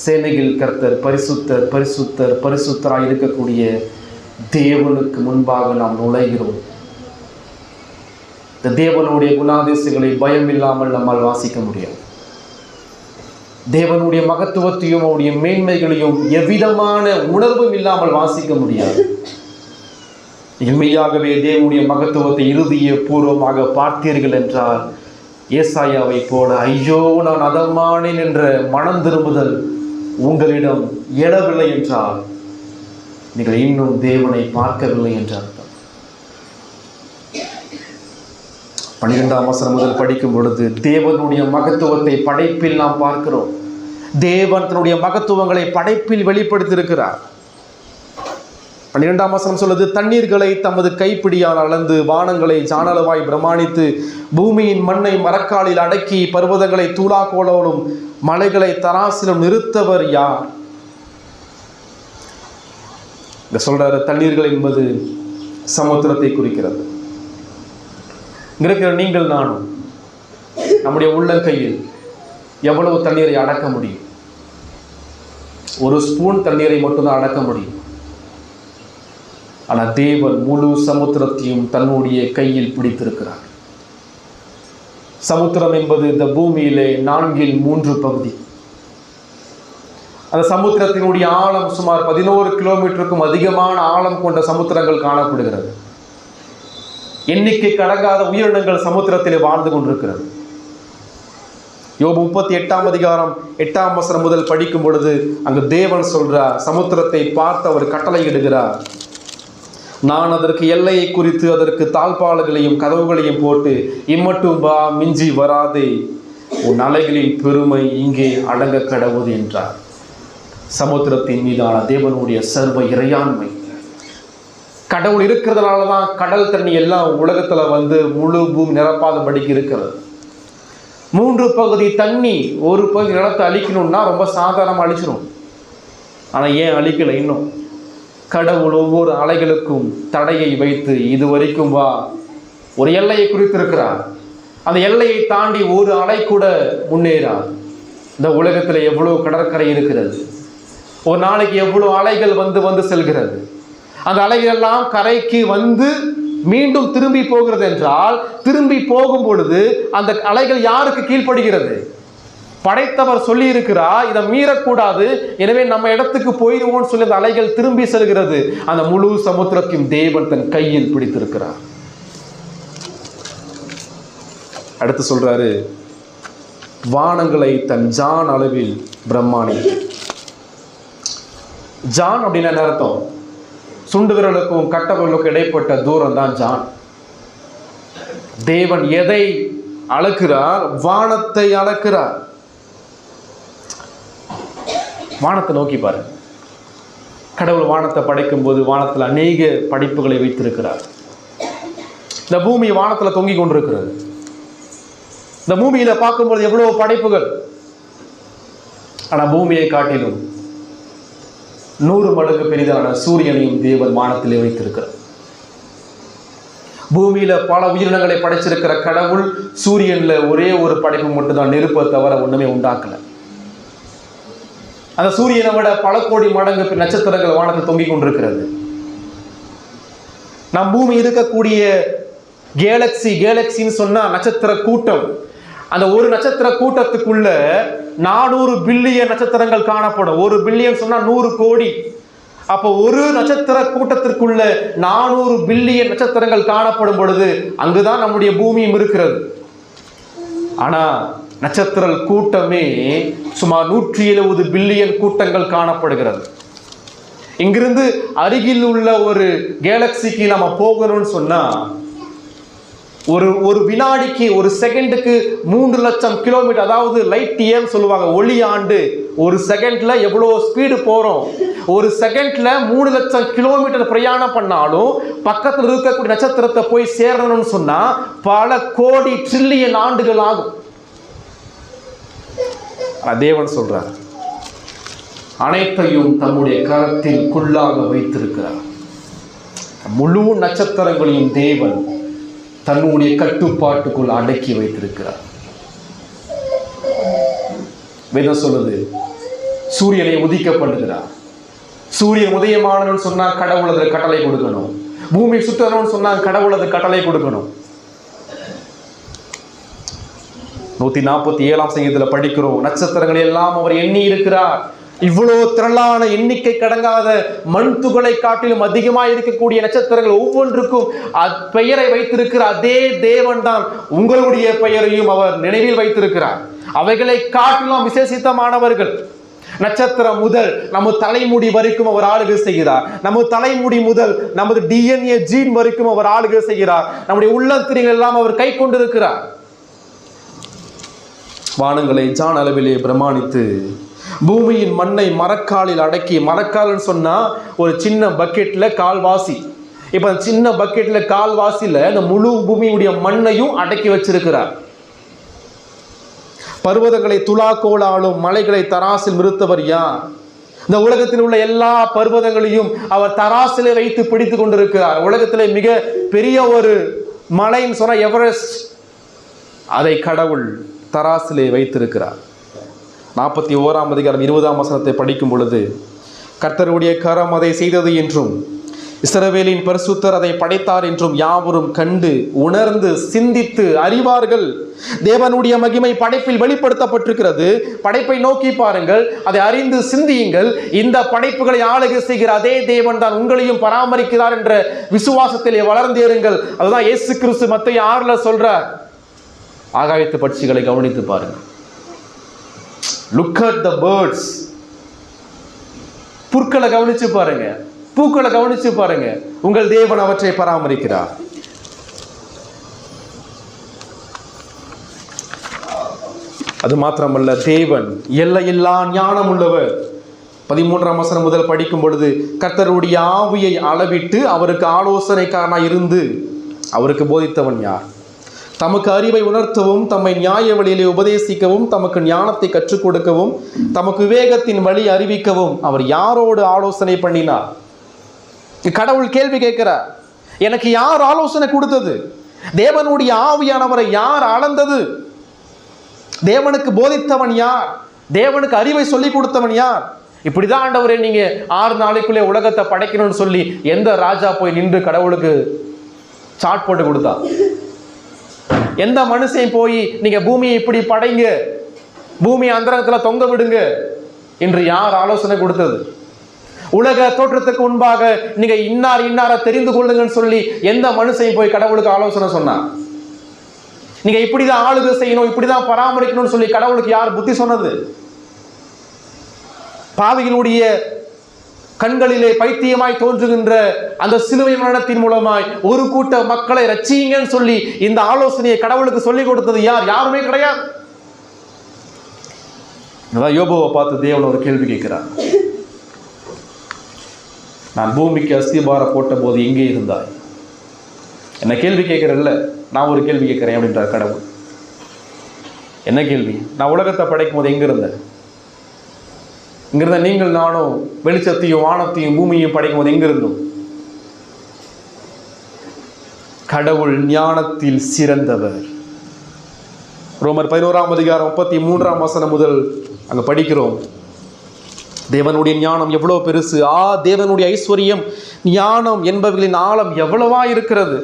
சேனையில் கர்த்தர் பரிசுத்தர் பரிசுத்தர் பரிசுத்தராய் இருக்கக்கூடிய தேவனுக்கு முன்பாக நாம் நுழைகிறோம். இந்த தேவனுடைய குணாதிசயங்களை பயம் இல்லாமல் நம்மால் வாசிக்க முடியாது. தேவனுடைய மகத்துவத்தையும் அவருடைய மேன்மைகளையும் எவ்விதமான உணர்வும் இல்லாமல் வாசிக்க முடியாது. உண்மையாகவே தேவனுடைய மகத்துவத்தை இறுதிய பூர்வமாக பார்த்தீர்கள் என்றால் ஏசாயாவை போல ஐயோ நான் அதமானேன் என்ற மனம் திரும்புதல் உங்களிடம் எழவில்லை என்றால் நீங்கள் இன்னும் தேவனை பார்க்கவில்லை என்ற அர்த்தம். 12ஆம் வசனம் முதல் படிக்கும் பொழுது தேவனுடைய மகத்துவத்தை படைப்பில் நாம் பார்க்கிறோம். தேவன் தன்னுடைய மகத்துவங்களை படைப்பில் வெளிப்படுத்தியிருக்கிறார். 12ஆம் வசனம் சொல்லுது, தண்ணீர்களை தமது கைப்பிடியால் அளந்து வானங்களை ஜானளவாய் பிரமாணித்து பூமியின் மண்ணை மரக்காலில் அடக்கி பர்வதங்களை தூளாக்கோளோடும் மலைகளை தராசிலும் நிறுத்தவர் யார்? இங்க சொல்றாரு, தண்ணீர்கள் என்பது சமுத்திரத்தை குறிக்கிறது. இங்க இருக்கிற நீங்கள் நானும் நம்முடைய உள்ளங்கையில் எவ்வளவு தண்ணீரை அடக்க முடியும்? ஒரு ஸ்பூன் தண்ணீரை மட்டும்தான் அடக்க முடியும். ஆனால் தேவன் முழு சமுத்திரத்தையும் தன்னுடைய கையில் பிடித்திருக்கிறார். சமுத்திரம் என்பது இந்த பூமியிலே 4/3 பகுதி. அந்த சமுத்திரத்தினுடைய ஆழம் சுமார் 11 கிலோமீட்டருக்கும் அதிகமான ஆழம் கொண்ட சமுத்திரங்கள் காணப்படுகிறது. எண்ணிக்கை கடங்காத உயிரினங்கள் சமுத்திரத்திலே வாழ்ந்து கொண்டிருக்கிறது. யோபு 38ஆம் அதிகாரம் 8ஆம் வசனம் முதல் படிக்கும் பொழுது அங்கு தேவன் சொல்றார், சமுத்திரத்தை பார்த்து அவர் கட்டளையிடுகிறார், நான் அதற்கு எல்லையை குறித்து அதற்கு தாழ்பாளங்களையும் கதவுகளையும் போட்டு இம்மட்டும் வா, மிஞ்சி வராதே, உன் அலைகளின் பெருமை இங்கே அடங்க கடவுது என்றார். சமுத்திரத்தின் மீதான தேவனுடைய சர்வ இறையாண்மை. கடவுள் இருக்கிறதுனால தான் கடல் தண்ணி எல்லாம் உலகத்துல வந்து முழு பூமி நிரப்பாதபடிக்கு இருக்கிறது. 3 பகுதி தண்ணி ஒரு பகுதி நிலத்தை அழிக்கணும்னா ரொம்ப சாதாரணமாக அழிச்சிடும். ஆனால் ஏன் அழிக்கலை? இன்னும் கடவுள் ஒவ்வொரு அலைகளுக்கும் தடையை வைத்து இது வரைக்கும் வா, ஒரு எல்லையை குறித்திருக்கிறார். அந்த எல்லையை தாண்டி ஒரு அலை கூட முன்னேறாது. இந்த உலகத்தில் எவ்வளவு கடற்கரை இருக்கிறது, ஒரு நாளைக்கு எவ்வளவு அலைகள் வந்து செல்கிறது. அந்த அலைகள் எல்லாம் கரைக்கு வந்து மீண்டும் திரும்பி போகிறது என்றால், திரும்பி போகும் பொழுது அந்த அலைகள் யாருக்கு கீழ்ப்படுகிறது? படைத்தவர் சொல்லி இருக்கிறார், இதை மீறக்கூடாது, எனவே நம்ம இடத்துக்கு போயிடுவோம்னு சொல்லி அந்த அலைகள் திரும்பி செல்கிறது. அந்த முழு சமுத்திரத்தையும் தேவன் தன் கையில் பிடித்திருக்கிறார். அடுத்து சொல்றாரு, வானங்களை தன் ஜான் அளவில் பிரம்மாணி. ஜான் அப்படின்னு என்ன அர்த்தம்? சுண்டு விரலுக்கும் கட்ட விரலுக்கும் இடைப்பட்ட தூரம் தான் ஜான். தேவன் எதை அளக்கிறார்? வானத்தை அளக்கிறார். வானத்தை நோக்கி பாரு. கடவுள் வானத்தை படைக்கும் போது வானத்தில் அநேக படைப்புகளை வைத்திருக்கிறார். இந்த பூமி வானத்தில் தொங்கிக் கொண்டிருக்கிறது. இந்த பூமியில பார்க்கும்போது எவ்வளவு படைப்புகள். ஆனா பூமியை காட்டிலும் 100 மடங்கு பெரிதான சூரியனையும் தேவன் வானத்திலே வைத்திருக்கிறார். பூமியில பல உயிரினங்களை படைச்சிருக்கிற கடவுள் சூரியன்ல ஒரே ஒரு படைப்பு மட்டும்தான், நெருப்பை தவிர ஒண்ணுமே உண்டாக்கல. அந்த சூரியனை விட பல கோடி மடங்கு நட்சத்திரங்கள் வானத்தில் தொங்கிக் கொண்டிருக்கிறது. நம் பூமி இருக்கக்கூடிய கேலக்சின்னு சொன்னா நட்சத்திர கூட்டம். அந்த ஒரு நட்சத்திர கூட்டத்துக்குள்ள 400 பில்லியன் நட்சத்திரங்கள் காணப்படும். 1 பில்லியன் சொன்னா 100 கோடி. அப்போ ஒரு நட்சத்திர கூட்டத்திற்குள்ள 400 பில்லியன் நட்சத்திரங்கள் காணப்படும் பொழுது அங்குதான் நம்முடைய பூமியும் இருக்கிறது. ஆனா நட்சத்திர கூட்டமே சுமார் 170 பில்லியன் கூட்டங்கள் காணப்படுகிறது. இங்கிருந்து அருகில் உள்ள ஒரு கேலக்சிக்கு நம்ம போகணும்னு சொன்னா ஒரு வினாடிக்கு, ஒரு செகண்டுக்கு 3 லட்சம் கிலோமீட்டர், அதாவது லைட் இயர் சொல்லுவாங்க, ஒளி ஆண்டு. ஒரு செகண்ட்ல எவ்வளவு ஸ்பீடு போறோம். ஒரு செகண்ட்ல 3 லட்சம் கிலோமீட்டர் பிரயாணம் பண்ணாலும் பக்கத்தில் இருக்கக்கூடிய நட்சத்திரத்தை போய் சேரணும்னு சொன்னா பல கோடி ட்ரில்லியன் ஆண்டுகள் ஆகும். தேவன் சொல்றார், அனைத்தையும் தம்முடைய கரத்தில் குள்ளாக வைத்திருக்கிறார். முழு நட்சத்திரங்களையும் தேவன் தன்னுடைய கட்டுப்பாட்டுக்குள் அடக்கி வைத்திருக்கிறார். வேதம் சொல்லுது, சூரியனை உதிக்க பண்ணுகிறார். சூரியன் உதயமானன்னு சொன்னா கடவுள் அதற்கு கட்டளை கொடுக்கணும். பூமி சுற்றணும்னு சொன்னா கடவுள் அது கட்டளை கொடுக்கணும். 147ஆம் சங்கீதத்தில் படிக்கிறோம், நட்சத்திரங்களை எல்லாம் அவர் எண்ணி இருக்கிறார். இவ்வளவு திரளான எண்ணிக்கை கடங்காத மண் துகளை காட்டிலும் அதிகமாக இருக்கக்கூடிய நட்சத்திரங்கள் ஒவ்வொன்றுக்கும் பெயரை வைத்திருக்கிற அதே தேவன் தான் உங்களுடைய பெயரையும் அவர் நினைவில் வைத்திருக்கிறார். அவைகளை காட்டிலும் விசேஷித்தமானவர்கள். நட்சத்திரம் முதல் நம்ம தலைமுடி வரைக்கும் அவர் ஆளுகை செய்கிறார். நம்ம தலைமுடி முதல் நமது DNA ஜீன் வரைக்கும் அவர் ஆளுகை செய்கிறார். நம்முடைய உள்ளத்திரிகள் எல்லாம் அவர் கை கொண்டிருக்கிறார். வானங்களை ஜான் அளவிலே பிரமாணித்து பூமியின் மண்ணை மரக்காலில் அடக்கி, மரக்கால்னு சொன்னா ஒரு சின்ன பக்கெட்ல கால்வாசி, இப்ப சின்ன பக்கெட்ல கால்வாசியில இந்த முழு பூமியுடைய மண்ணையும் அடக்கி வச்சிருக்கிறார். பர்வதங்களை துலாக்கோலாலும் மலைகளை தராசில் நிறுத்தவர் யார்? இந்த உலகத்தில் உள்ள எல்லா பர்வதங்களையும் அவர் தராசிலே வைத்து பிடித்து கொண்டிருக்கிறார். உலகத்திலே மிக பெரிய ஒரு மலைன்னு சொன்ன எவரெஸ்ட், அதை கடவுள் தராசிலே வைத்திருக்கிறார். 41ஆம் அதிகாரம் 20ஆம் வசனத்தை படிக்கும் பொழுது, கர்த்தருடைய கரம் அதை செய்தது என்றும் இஸ்ரவேலின் பரிசுத்தர் அதை படைத்தார் என்றும் யாவரும் கண்டு உணர்ந்து சிந்தித்து அறிவார்கள். தேவனுடைய மகிமை படைப்பில் வெளிப்படுத்தப்பட்டிருக்கிறது. படைப்பை நோக்கி பாருங்கள், அதை அறிந்து சிந்தியுங்கள். இந்த படைப்புகளை ஆளுகை செய்கிற அதே தேவன் தான் உங்களையும் பராமரிக்கிறார் என்ற விசுவாசத்திலே வளர்ந்தேறுங்கள். அதுதான் இயேசு கிறிஸ்து மத்தேயு 6ல் சொல்றார். ஆகாயத்து பட்சிகளை கவனித்து பாருங்கள். Look at the birds. புற்களை கவனிச்சு பாருங்க, பூக்களை கவனிச்சு பாருங்க. உங்கள் தேவன் அவற்றை பராமரிக்கிறார். அது மாத்திரமல்ல, தேவன் எல்லையில்லா ஞானம் உள்ளவர். 13ஆம் வசனம் முதல் படிக்கும் பொழுது, கர்த்தருடைய ஆவியை அளவிட்டு அவருக்கு ஆலோசனைக்காரனாய் இருந்து அவருக்கு போதித்தவன் யார்? தமக்கு அறிவை உணர்த்தவும், தம்மை நியாய வழியிலே உபதேசிக்கவும், தமக்கு ஞானத்தை கற்றுக் கொடுக்கவும், தமக்கு விவேகத்தின் வழி அறிவிக்கவும் அவர் யாரோடு ஆலோசனை பண்ணினார்? கடவுள் கேள்வி கேட்கிறார். எனக்கு யார் ஆலோசனை கொடுத்தது? தேவனுடைய ஆவியானவரை யார் அளந்தது? தேவனுக்கு போதித்தவன் யார்? தேவனுக்கு அறிவை சொல்லி கொடுத்தவன் யார்? இப்படிதான் ஆண்டவரே நீங்க 6 நாளைக்குள்ளே உலகத்தை படைக்கணும்னு சொல்லி எந்த ராஜா போய் நின்று கடவுளுக்கு சாட் போட்டு கொடுத்தா? எந்த மனுஷன் போய் நீங்க பூமியை இப்படி படைங்க, பூமியை அந்தரங்கத்துல தொங்க விடுங்க என்று யார் ஆலோசனை கொடுத்தது? உலக தோற்றத்துக்கு முன்பாக நீங்க இன்னார தெரிந்து கொள்ளுங்கன்னு சொல்லி எந்த மனுஷன் போய் கடவுளுக்கு ஆலோசனை சொன்னா? நீங்க இப்படிதான் ஆளுகை செய்யணும், இப்படிதான் பராமரிக்கணும்னு சொல்லி கடவுளுக்கு யார் புத்தி சொன்னது? பாவிகளுடைய கண்களிலே பைத்தியமாய் தோன்றுகின்ற அந்த சிலுவை மரணத்தின் மூலமாய் ஒரு கூட்ட மக்களை ரட்சியுங்கன்னு சொல்லி இந்த ஆலோசனையை கடவுளுக்கு சொல்லிக் கொடுத்தது யார்? யாருமே கிடையாது. யோபுவை பார்த்து தேவன் ஒரு கேள்வி கேட்கிறார். நான் பூமிக்கு அஸ்திபார போட்ட போது எங்கே இருந்தாய்? என்ன கேள்வி கேட்கிறல்ல, நான் ஒரு கேள்வி கேட்கிறேன் அப்படின்றார் கடவுள். என்ன கேள்வி? நான் உலகத்தை படைக்கும் போது எங்க இருந்த? இங்கிருந்த நீங்கள் நானும் வெளிச்சத்தையும் வானத்தையும் பூமியையும் படைக்கும் போது எங்க இருந்தோம்? கடவுள் ஞானத்தில் சிறந்தவர். ரோமர் 11ஆம் அதிகாரம் 33ஆம் வசனம் முதல் அங்க படிக்கிறோம். தேவனுடைய ஞானம் எவ்வளவு பெருசு! தேவனுடைய ஐஸ்வர்யம், ஞானம் என்பவர்களின் ஆழம் எவ்வளவா இருக்கிறது!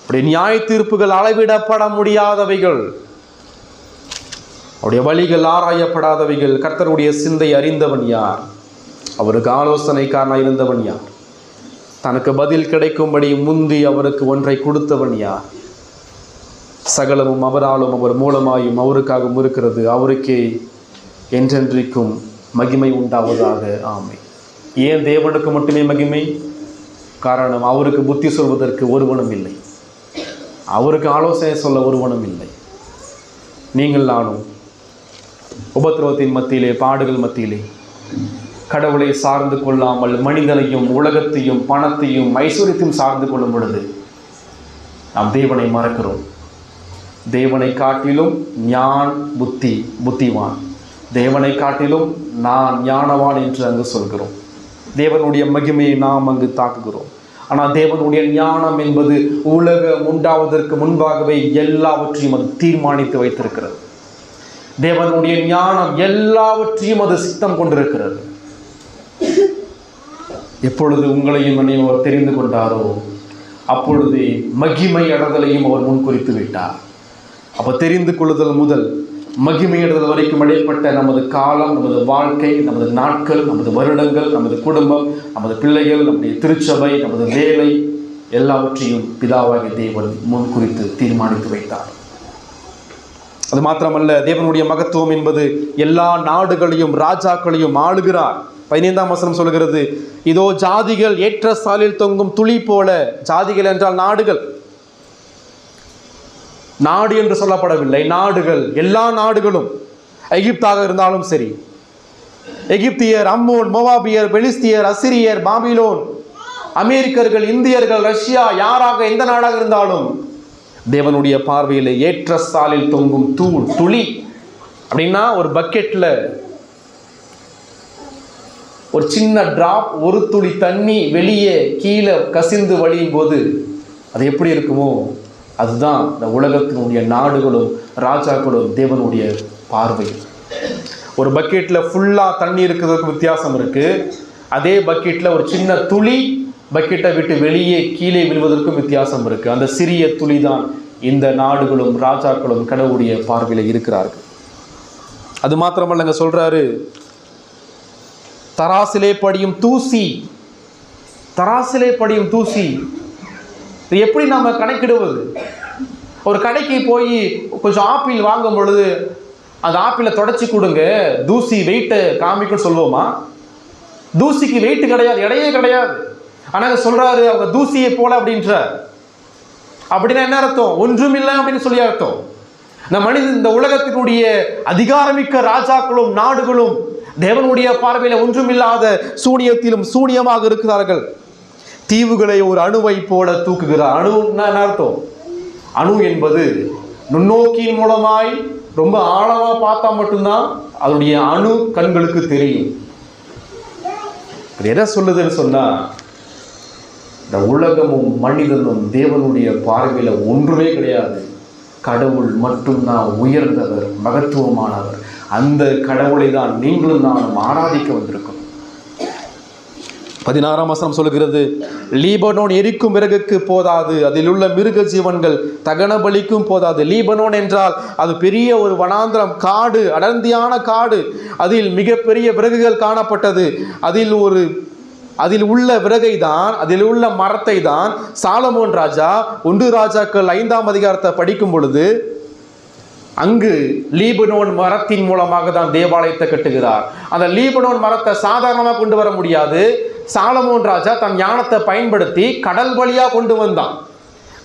அவருடைய நியாய தீர்ப்புகள் அளவிடப்பட முடியாதவைகள், அவருடைய வழிகள் ஆராயப்படாதவைகள். கர்த்தருடைய சிந்தை அறிந்தவன் யார்? அவருக்கு ஆலோசனைக்காரனாய் இருந்தவன் யார்? தனக்கு பதில் கிடைக்கும்படி முந்தி அவருக்கு ஒன்றை கொடுத்தவன் யார்? சகலமும் அவராலும் அவர் மூலமாயும் அவருக்காகவும் இருக்கிறது. அவருக்கே என்றென்றைக்கும் மகிமை உண்டாவதாக. ஆமென். ஏன் தேவனுக்கு மட்டுமே மகிமை? காரணம், அவருக்கு புத்தி சொல்வதற்கு ஒருவனும் இல்லை, அவருக்கு ஆலோசனை சொல்ல ஒருவனும் இல்லை. நீங்கள் நானும் உபத்திரவத்தின் மத்தியிலே, பாடுகள் மத்தியிலே கடவுளை சார்ந்து கொள்ளாமல் மனிதனையும் உலகத்தையும் பணத்தையும் ஐஸ்வர்யத்தையும் சார்ந்து கொள்ளும் பொழுது நாம் தேவனை மறக்கிறோம். தேவனை காட்டிலும் புத்திவான், தேவனை காட்டிலும் நான் ஞானவான் என்று அங்கு சொல்கிறோம். தேவனுடைய மகிமையை நாம் அங்கு தாக்குகிறோம். ஆனால் தேவனுடைய ஞானம் என்பது உலகம் உண்டாவதற்கு முன்பாகவே எல்லாவற்றையும் அது தீர்மானித்து வைத்திருக்கிறது. தேவனுடைய ஞானம் எல்லாவற்றையும் அது சித்தம் கொண்டிருக்கிறது. எப்பொழுது உங்களையும் என்னையும் அவர் தெரிந்து கொண்டாரோ அப்பொழுது மகிமை அடைதலையும் அவர் முன்குறித்து விட்டார். அப்ப தெரிந்து கொள்ளுதல் முதல் மகிமையிடுதல் வரைக்கும் இடைப்பட்ட நமது காலம், நமது வாழ்க்கை, நமது நாட்கள், நமது வருடங்கள், நமது குடும்பம், நமது பிள்ளைகள், நம்முடைய திருச்சபை, நமது வேலை எல்லாவற்றையும் பிதாவாகிய தேவன் முன்குறித்து தீர்மானித்து வைத்தார். அது மாத்திரமல்ல, தேவனுடைய மகத்துவம் என்பது எல்லா நாடுகளையும் ராஜாக்களையும் ஆளுகிறார். 15ஆம் வசனம் சொல்கிறது, இதோ ஜாதிகள் ஏற்ற சாலில் தொங்கும் துளி போல. ஜாதிகள் என்றால் நாடுகள். நாடு என்று சொல்லப்படவில்லை, நாடுகள், எல்லா நாடுகளும். எகிப்தாக இருந்தாலும் சரி, எகிப்தியர், அம்மோன், மோவாபியர், பெலிஸ்தியர், அசிரியர், பாபிலோன், அமெரிக்கர்கள், இந்தியர்கள், ரஷ்யா, யாராக எந்த நாடாக இருந்தாலும் தேவனுடைய பார்வையில் ஏற்ற சாலில் தொங்கும் துளி. அப்படின்னா ஒரு பக்கெட்ல ஒரு சின்ன டிராப், ஒரு துளி தண்ணி வெளியே கீழே கசிந்து வழியும் போது அது எப்படி இருக்குமோ அதுதான் இந்த உலகத்தினுடைய நாடுகளும் ராஜாக்களும் தேவனுடைய பார்வை. ஒரு பக்கெட்ல ஃபுல்லா தண்ணி இருக்கிறதுக்கு வித்தியாசம் இருக்கு. அதே பக்கெட்ல ஒரு சின்ன துளி பக்கெட்டை விட்டு வெளியே கீழே விழுவதற்கும் வித்தியாசம் இருக்கு. அந்த சிறிய துளி தான் இந்த நாடுகளும் ராஜாக்களும் கடவுளுடைய பார்வையில் இருக்கிறார்கள். அது மாத்திரமல்லங்க, சொல்றாரு, தராசிலே படியும் தூசி. தராசிலே படியும் தூசி இது எப்படி நம்ம கணக்கிடுவது? ஒரு கடைக்கு போய் கொஞ்சம் ஆப்பிள் வாங்கும் பொழுது அந்த ஆப்பிளை தொடச்சி கொடுங்க, தூசி வெயிட்டை காமிக்கும் சொல்லுவோமா? தூசிக்கு வெயிட் கிடையாது, எடையே கிடையாது. ஆனால் சொல்றாரு அவங்க தூசியை போல அப்படின்ற. அப்படின்னா என்ன அர்த்தம்? ஒன்றுமில்லை அப்படின்னு சொல்லி அர்த்தம். இந்த உலகத்தினுடைய அதிகாரமிக்க ராஜாக்களும் நாடுகளும் தேவனுடைய பார்வையில ஒன்றுமில்லாத சூனியத்திலும் சூனியமாக இருக்கிறார்கள். தீவுகளை ஒரு அணுவை போல தூக்குகிறார். அணுன்னா என்ன அர்த்தம்? அணு என்பது நுண்ணோக்கியின் மூலமாய் ரொம்ப ஆழமா பார்த்தா மட்டும்தான் அதனுடைய அணு கண்களுக்கு தெரியும். எதை சொல்லுதுன்னு சொன்னா, இந்த உலகமும் மனிதனும் தேவனுடைய பார்வையில ஒன்றுமே கிடையாது. கடவுள் மட்டும்தான் உயர்ந்தவர், மகத்துவமானவர். அந்த கடவுளை தான் நீங்களும் நானும் ஆராதிக்க வந்திருக்கோம். 16ஆம் வசனம் சொல்லுகிறது, லீபனோன் எரிக்கும் விறகுக்கு போதாது, அதில் உள்ள மிருக ஜீவன்கள் தகன பலிக்கும் போதாது. லீபனோன் என்றால் அது பெரிய ஒரு வனாந்திரம், காடு, அடர்ந்தியான காடு. அதில் மிகப்பெரிய விறகுகள் காணப்பட்டது. அதில் உள்ள விறகை தான், அதில் உள்ள மரத்தை தான் சாலமோன் ராஜா 1 ராஜாக்கள் 5ஆம் அதிகாரத்தை படிக்கும் பொழுது அங்கு லீபனோன் மரத்தின் மூலமாக தான் தேவாலயத்தை கட்டுகிறார். அந்த லீபனோன் மரத்தை சாதாரணமாக கொண்டு வர முடியாது. சாலமோன் ராஜா தன் ஞானத்தை பயன்படுத்தி கடல் வழியா கொண்டு வந்தான்.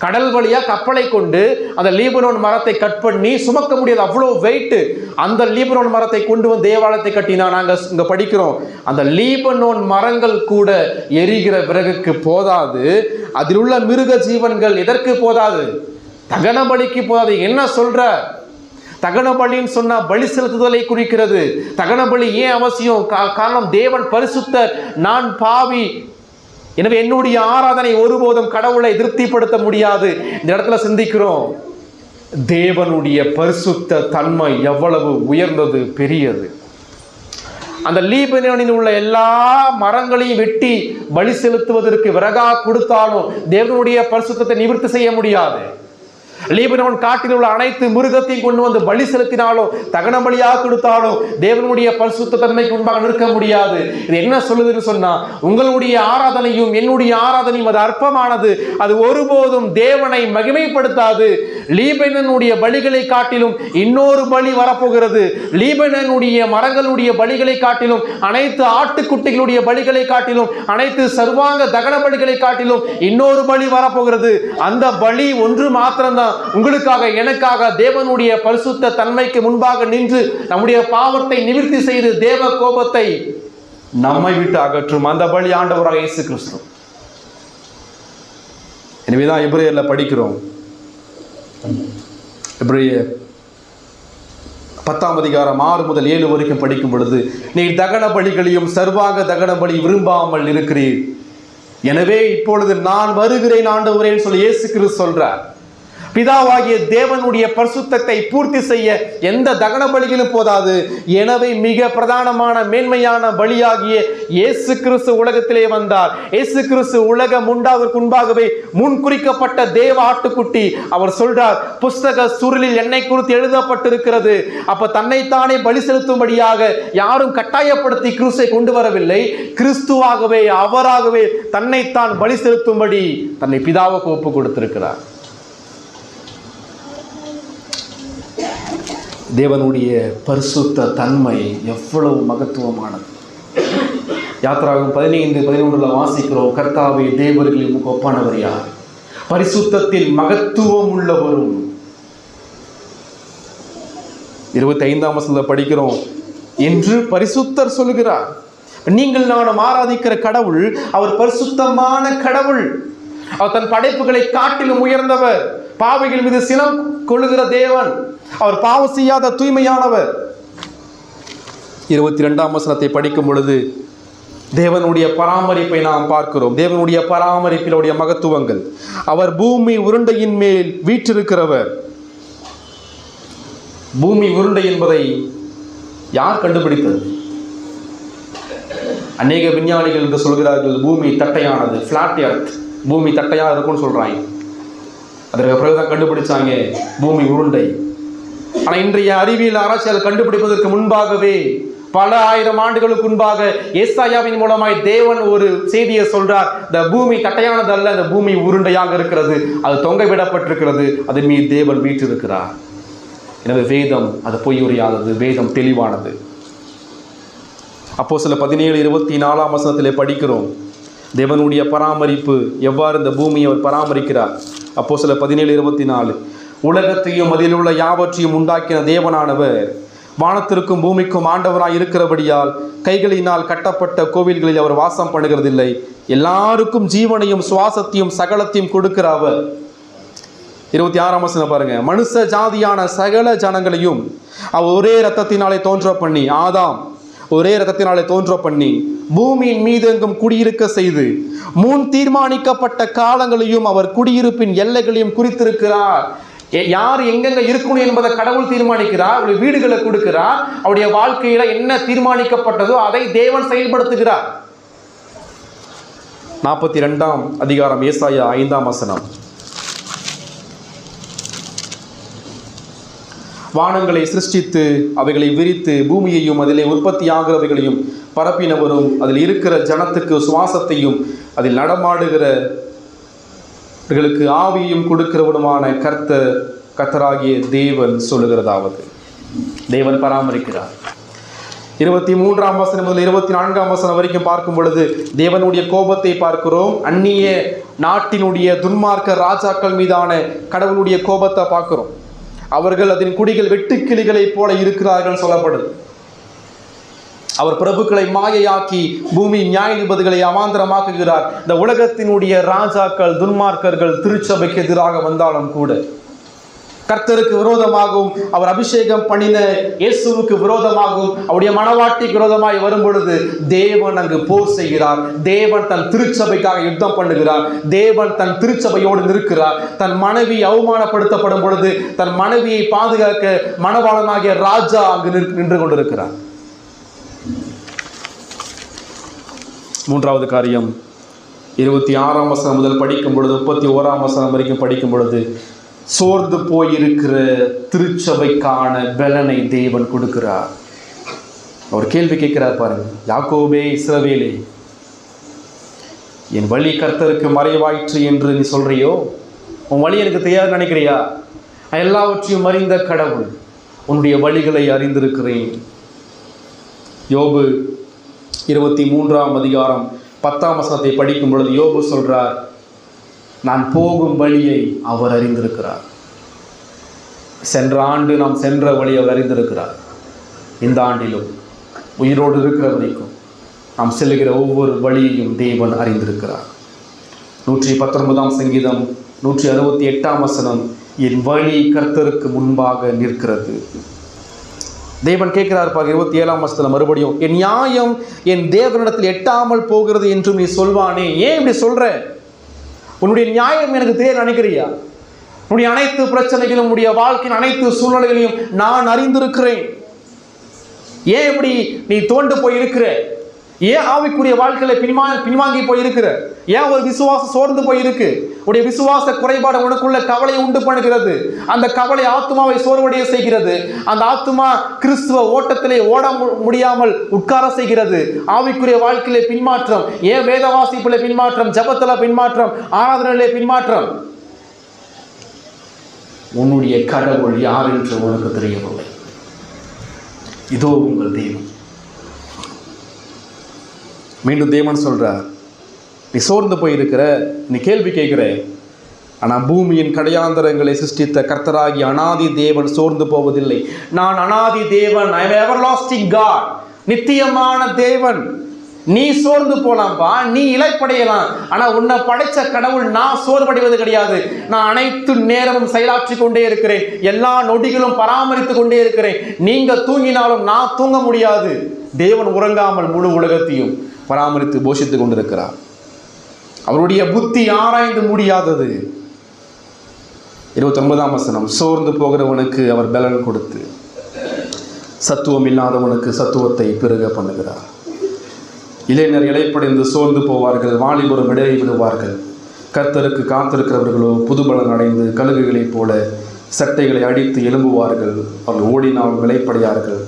கடல் வழியா கப்பலை கொண்டு அந்த லீபனோன் மரத்தை கட் பண்ணி சுமக்க முடியாது, அவ்வளோ வெயிட். அந்த லீபனோன் மரத்தை கொண்டு வந்து தேவாலயத்தை கட்டினா. நாங்கள் இங்க படிக்கிறோம், அந்த லீபனோன் மரங்கள் கூட எரிகிற விறகுக்கு போதாது. அதில் உள்ள மிருக ஜீவன்கள் எதற்கு போதாது? தகன பலிக்கு போதாது. என்ன சொல்ற? தகன பலின்னு சொன்னா பலி செலுத்துதலை குறிக்கிறது. தகன பலி ஏன் அவசியம்? காரணம், தேவன் பரிசுத்தர், நான் பாவி. எனவே என்னுடைய ஆராதனை ஒருபோதும் கடவுளை திருப்திப்படுத்த முடியாது. இந்த இடத்துல சிந்திக்கிறோம், தேவனுடைய பரிசுத்த தன்மை எவ்வளவு உயர்ந்தது, பெரியது. அந்த லீபனோனில் உள்ள எல்லா மரங்களையும் வெட்டி பலி செலுத்துவதற்கு விறகா கொடுத்தாலும் தேவனுடைய பரிசுத்தத்தை நிவர்த்தி செய்ய முடியாது. லீபனோன் காட்டில் உள்ள அனைத்து மிருகத்தையும் கொண்டு வந்து பலி செலுத்தினாலும் தகன பலியாக கொடுத்தாலும் தேவனுடைய பரிசுத்த தன்மைக்கு முன்பாக நிற்க முடியாது. இது என்ன சொல்லுதுன்னு சொன்னா, உங்களுடைய ஆராதனையும் என்னுடைய ஆராதனையும் அது அற்பமானது. அது ஒருபோதும் தேவனை மகிமைப்படுத்தாது. லீபனோனுடைய பலிகளை காட்டிலும் இன்னொரு பலி வரப்போகிறது. லீபனோனுடைய மரங்களுடைய பலிகளை காட்டிலும், அனைத்து ஆட்டுக்குட்டிகளுடைய பலிகளை காட்டிலும், அனைத்து சர்வாங்க தகன பலிகளை காட்டிலும் இன்னொரு பலி வரப்போகிறது. அந்த பலி ஒன்று மாத்திரம்தான் உங்களுக்காக, எனக்காக தேவனுடைய பரிசுத்த தன்மைக்கு முன்பாக நின்று நம்முடைய பாவத்தை நிவர்த்தி செய்து தேவ கோபத்தை நம்மை விட்டு அகற்றும் அந்த பலி ஆண்டவராக இயேசு கிறிஸ்து. எனவேதான் எபிரேயர்ல படிக்கிறோம். எபிரேயர் 10ஆம் அதிகாரம் 6 முதல் 7 வரைக்கும் படிக்கும் பொழுது, நீர் தகன பலிகளையும் சர்வாங்க தகன பலி விரும்பாமல் இருக்கிறீர், எனவே இப்பொழுது நான் வருகிறேன் ஆண்டவரேன்னு சொல்லி இயேசு கிறிஸ்து சொல்றார். பிதாவாகிய தேவனுடைய பரிசுத்தத்தை பூர்த்தி செய்ய எந்த தகன பலிகளும் போதாது. எனவே மிக பிரதானமான மேன்மையான பலியாகிய இயேசு கிறிஸ்து உலகத்திலே வந்தார். இயேசு கிறிஸ்து உலகம் உண்டாவதற்கு முன்பாகவே முன் குறிக்கப்பட்ட தேவ ஆட்டுக்குட்டி. அவர் சொல்றார், புஸ்தக சுருளில் என்னை குறித்து எழுதப்பட்டிருக்கிறது. அப்ப தன்னைத்தானே பலி செலுத்தும்படியாக யாரும் கட்டாயப்படுத்தி கிறிஸ்துவை கொண்டு வரவில்லை. கிறிஸ்துவாகவே, அவராகவே தன்னைத்தான் பலி செலுத்தும்படி தன்னை பிதாவுக்கு ஒப்பு கொடுத்திருக்கிறார். தேவனுடைய பரிசுத்த தன்மை எவ்வளவு மகத்துவமானது. யாத்திராகமம் 15:11 வாசிக்கிறோம், கர்த்தாவே தேவர்களில் உமக்கு ஒப்பானவர் யார், பரிசுத்தத்தில் மகத்துவம் உள்ளவரும். 25ஆம் வசனத்தில் படிக்கிறோம், என்று பரிசுத்தர் சொல்லுகிறார். நீங்கள் நானும் ஆராதிக்கிற கடவுள் அவர் பரிசுத்தமான கடவுள். அவர் தன் படைப்புகளை காட்டிலும் உயர்ந்தவர். பாவிகள் மீது சினம் கொள்ளுகிற தேவன். அவர் பாவம் செய்யாத தூய்மையானவர். 22ஆம் வசனத்தை படிக்கும் பொழுது தேவனுடைய பராமரிப்பை நாம் பார்க்கிறோம். தேவனுடைய பராமரிப்பினுடைய மகத்துவங்கள். அவர் பூமி உருண்டையின் மேல் வீற்றிருக்கிறவர். பூமி உருண்டை என்பதை யார் கண்டுபிடித்தது? அநேக விஞ்ஞானிகள் என்று சொல்கிறார்கள் பூமி தட்டையானது, பிளாட் எர்த், பூமி தட்டையாக இருக்கும்னு சொல்றாங்க. அதற்கு பிறகுதான் கண்டுபிடிச்சாங்க பூமி உருண்டை. ஆனால் இன்றைய அறிவியல் ஆராய்ச்சியாளர் கண்டுபிடிப்பதற்கு முன்பாகவே பல ஆயிரம் ஆண்டுகளுக்கு முன்பாக ஏசாயாவின் மூலமாய் தேவன் ஒரு செய்தியை சொல்றார். இந்த பூமி தட்டையானது அல்ல, இந்த பூமி உருண்டையாக இருக்கிறது, அது தொங்க விடப்பட்டிருக்கிறது, அதன் மீது தேவன் வீற்றிருக்கிறார். எனவே வேதம் அது பொய் உரையாதது, வேதம் தெளிவானது. அப்போஸ்தலர் 17:24 வசனத்திலே படிக்கிறோம் தேவனுடைய பராமரிப்பு, எவ்வாறு இந்த பூமியை அவர் பராமரிக்கிறார். அப்போஸ்தலர் 17:24, உலகத்தையும் அதில் உள்ள யாவற்றையும் உண்டாக்கின தேவனானவர் வானத்திற்கும் பூமிக்கும் ஆண்டவராய் இருக்கிறபடியால் கைகளினால் கட்டப்பட்ட கோவில்களில் அவர் வாசம் பண்ணுகிறதில்லை. எல்லாருக்கும் ஜீவனையும் சுவாசத்தையும் சகலத்தையும் கொடுக்கிற அவர். 26ஆம் வசனம் பாருங்க, மனுஷ ஜாதியான சகல ஜனங்களையும் அவர் ஒரே இரத்தத்தினாலே தோன்ற பண்ணி, ஆதாம் ஒரே இரத்தத்தினாலே தோன்ற பண்ணி பூமியின் மீது எங்கும் குடியிருக்க செய்து முன் தீர்மானிக்கப்பட்ட காலங்களையும் அவர் குடியிருப்பின் எல்லைகளையும் குறித்திருக்கிறார். யார் எங்கெங்க இருக்கணும் என்பதை கடவுள் தீர்மானிக்கிறார். அவருடைய வீடுகளை கொடுக்கிறார். அவருடைய வாழ்க்கையில என்ன தீர்மானிக்கப்பட்டதோ அதை தேவன் செயல்படுத்துகிறார். 42ஆம் அதிகாரம் ஏசாயா 5ஆம் வசனம், வானங்களை சிருஷ்டித்து அவைகளை விரித்து பூமியையும் அதிலே உற்பத்தி ஆகிறவைகளையும் பரப்பினவரும் அதில் இருக்கிற ஜனத்துக்கு சுவாசத்தையும் அதில் நடமாடுகிறவர்களுக்கு ஆவியையும் கொடுக்கிறவருமான கர்த்தராகிய தேவன் சொல்லுகிறதாவது. தேவன் பராமரிக்கிறார். 23ஆம் வசனம் முதல் 24ஆம் வசனம் வரைக்கும் பார்க்கும் பொழுது தேவனுடைய கோபத்தை பார்க்கிறோம். அந்நிய நாட்டினுடைய துன்மார்க்க ராஜாக்கள் மீதான கடவுளுடைய கோபத்தை பார்க்கிறோம். அவர்கள் அதன் குடிகள் வெட்டுக்கிளிகளை போல இருக்கிறார்கள் சொல்லப்படுது. அவர் பிரபுக்களை மாயையாக்கி பூமி நியாயாதிபதிகளை அவாந்தரமாக்குகிறார். இந்த உலகத்தினுடைய ராஜாக்கள் துன்மார்க்கர்கள் திருச்சபைக்கு எதிராக வந்தாலும் கூட கர்த்தருக்கு விரோதமாகவும் அவர் அபிஷேகம் பண்ணின இயேசுவுக்கு விரோதமாகவும் அவருடைய மனவாட்டிக்கு விரோதமாய் வரும் பொழுது தேவன் அங்கு போர் செய்கிறார். தேவன் தன் திருச்சபைக்காக யுத்தம் பண்ணுகிறார். தேவன் தன் திருச்சபையோடு நிற்கிறார். தன் மனைவி அவமானப்படுத்தப்படும் பொழுது தன் மனைவியை பாதுகாக்க மணவாளனாகிய ராஜா அங்கு நின்று கொண்டிருக்கிறார். 3வது காரியம் 26ஆம் வசனம் முதல் படிக்கும் பொழுது 31ஆம் வசனம் வரைக்கும் படிக்கும் பொழுது சோர்ந்து போயிருக்கிற திருச்சபைக்கான பலனை தேவன் கொடுக்கிறார். அவர் கேள்வி கேட்கிறார் பாருங்க, யாக்கோபே இஸ்ரவேலே, என் வழி கர்த்தருக்கு மறைவாயிற்று என்று நீ சொல்றியோ? உன் வழி எனக்கு தெரியாது நினைக்கிறியா? எல்லாவற்றையும் அறிந்த கடவுள், உன்னுடைய வழிகளை அறிந்திருக்கிறேன். யோபு 23ஆம் அதிகாரம் 10ஆம் வசனத்தை படிக்கும் பொழுது யோபு சொல்றார், நான் போகும் வழியை அவர் அறிந்திருக்கிறார். சென்ற ஆண்டு நாம் சென்ற வழி அவர் அறிந்திருக்கிறார். இந்த ஆண்டிலும் உயிரோடு இருக்கிற வரைக்கும் நாம் செல்லுகிற ஒவ்வொரு வழியையும் தேவன் அறிந்திருக்கிறார். 119ஆம் சங்கீதம் 168ஆம் வசனம், என் வழி கர்த்தருக்கு முன்பாக நிற்கிறது. தேவன் கேட்கிறார் பாருங்க 27ஆம் வசனத்துல மறுபடியும், என் நியாயம் என் தேவனிடத்தில் எட்டாமல் போகிறது என்று நீ சொல்வானே. ஏன் இப்படி சொல்ற? உன்னுடைய நியாயம் எனக்கு தெரியாது நினைக்கிறியா? உன்னுடைய அனைத்து பிரச்சனைகளும் உன்னுடைய வாழ்க்கையின் அனைத்து சூழ்நிலைகளையும் நான் அறிந்திருக்கிறேன். ஏன் இப்படி நீ தோண்டு போயிருக்கிற? ஏன் ஆவிக்குரிய வாழ்க்கையில பின்வாங்கி போயிருக்கிற? ஏன் ஒரு விசுவாசம் சோர்ந்து போயிருக்கு? உடைய விசுவாச குறைபாடு உனக்குள்ள கவலையை உண்டு பண்ணுகிறது. அந்த கவலை ஆத்துமாவை சோர்வடைய செய்கிறது. அந்த ஆத்துமா கிறிஸ்துவ ஓட்டத்திலே ஓட முடியாமல் உட்கார செய்கிறது. ஆவிக்குரிய வாழ்க்கையிலே பின்மாற்றம், ஏன் வேத வாசிப்புல பின்மாற்றம், ஜபத்துல பின்மாற்றம், ஆராதனையிலே பின்மாற்றம். உன்னுடைய கடவுள் யார் என்று உனக்கு தெரியவில்லை. இதோ உங்கள் தேவன். மீண்டும் தேவன் சொல்றார், நீ சோர்ந்து போயிருக்கிற, நீ கேள்வி கேட்கிற, ஆனால் பூமியின் கடையாந்தரங்களை சிருஷ்டித்த கர்த்தராகி அனாதி தேவன் சோர்ந்து போவதில்லை. நான் அனாதி தேவன், ஐ எம் எவர்லாஸ்டிங் காட், நித்தியமான தேவன். நீ சோர்ந்து போலாம்பா, நீ இலைப்படையலாம், ஆனா உன்னை படைச்ச கடவுள் நான் சோர்வடைவது கிடையாது. நான் அனைத்து நேரமும் செயலாற்றி கொண்டே இருக்கிறேன், எல்லா நொடிகளும் பராமரித்து கொண்டே இருக்கிறேன். நீங்க தூங்கினாலும் நான் தூங்க முடியாது. தேவன் உறங்காமல் முழு உலகத்தையும் பராமரித்து போஷித்துக் கொண்டிருக்கிறார். அவருடைய புத்தி ஆராய்ந்து முடியாதது. 29ஆம் வசனம், சோர்ந்து போகிறவனுக்கு அவர் பலன் கொடுத்து சத்துவம் இல்லாதவனுக்கு சத்துவத்தை பெருக பண்ணுகிறார். இளைஞர் இலைப்படைந்து சோர்ந்து போவார்கள், வாலிபரும் இடையே விடுவார்கள். கர்த்தருக்கு காத்திருக்கிறவர்களோ புதுபலன் அடைந்து கழுகுகளைப் போல சட்டைகளை அடித்து எழும்புவார்கள். அவர்கள் ஓடினாலும் இலைப்படையார்கள்,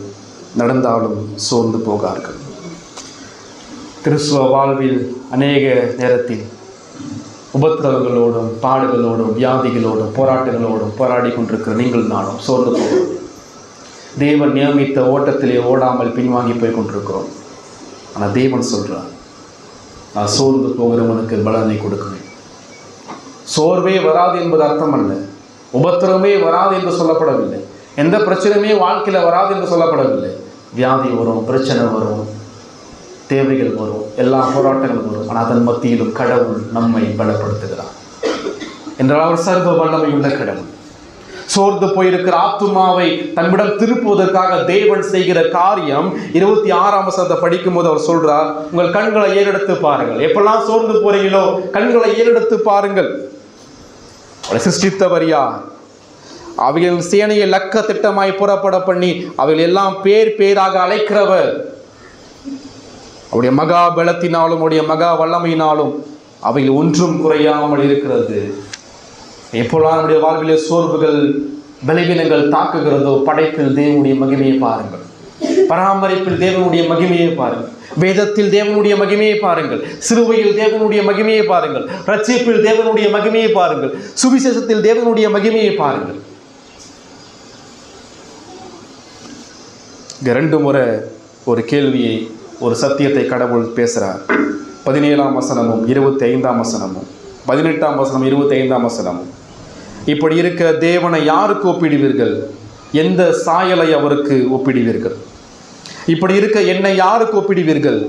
நடந்தாலும் சோர்ந்து போகார்கள். கிறிஸ்துவ வாழ்வில் அநேக நேரத்தில் உபத்திரவங்களோடும் பாடுகளோடும் வியாதிகளோடும் போராட்டங்களோடும் போராடி கொண்டிருக்கிற நீங்கள் நானும் சோர்ந்து போகிறோம். தேவன் நியமித்த ஓட்டத்திலே ஓடாமல் பின்வாங்கி போய் கொண்டிருக்கிறோம். ஆனால் தேவன் சொல்றார், நான் சோர்ந்து போகிறவனுக்கு பலனை கொடுக்கிறேன். சோர்வே வராது என்பது அர்த்தம் அல்ல, உபத்திரமே வராது என்று சொல்லப்படவில்லை, எந்த பிரச்சனையுமே வாழ்க்கையில் வராது என்று சொல்லப்படவில்லை. வியாதி வரும், பிரச்சனை வரும், தேவைகள் வரும், எல்லா போராட்டங்களும் வரும். ஆனால் அதன் மத்தியிலும் கடவுள் நம்மை பலப்படுத்துகிறார் என்றால் அவர் சர்வ வல்லமை உள்ள கடவுள். சோர்ந்து போயிருக்கிற ஆத்துமாவை தன்னிடம் திருப்புவதற்காக தேவன் செய்கிற காரியம் 26ஆம் வசனத்தை படிக்கும் போது அவர் சொல்றார், உங்கள் கண்களை ஏறெடுத்து பாருங்கள். எப்பெல்லாம் சோர்ந்து போறீங்களோ கண்களை ஏறெடுத்து பாருங்கள். அவளை சிருஷ்டித்தவர் யார்? அவைகளின் சேனையை லக்க திட்டமாய் புறப்பட பண்ணி அவைகள் எல்லாம் பேர் பேராக அழைக்கிறவர். அவருடைய மகா பலத்தினாலும் அவருடைய மகா வல்லமையினாலும் அவைகள் ஒன்றும் குறையாமல் இருக்கிறது. எப்போல்லாம் நம்முடைய வாழ்விலே சோர்வுகள் பலவீனங்கள் தாக்குகிறதோ படைப்பில் தேவனுடைய மகிமையை பாருங்கள், பராமரிப்பில் தேவனுடைய மகிமையை பாருங்கள், வேதத்தில் தேவனுடைய மகிமையை பாருங்கள், சிலுவையில் தேவனுடைய மகிமையை பாருங்கள், ரட்சிப்பில் தேவனுடைய மகிமையை பாருங்கள், சுவிசேஷத்தில் தேவனுடைய மகிமையை பாருங்கள். 2 முறை ஒரு கேள்வியை, ஒரு சத்தியத்தை கடவுள் பேசுகிறார். 17ஆம் வசனமும் 25ஆம் வசனமும், 18ஆம் வசனம் 25ஆம் வசனமும். இப்படி இருக்க தேவனை யாருக்கு ஒப்பிடுவீர்கள்? எந்த சாயலை அவருக்கு ஒப்பிடுவீர்கள்? இப்படி இருக்க என்னை யாருக்கு ஒப்பிடுவீர்கள்?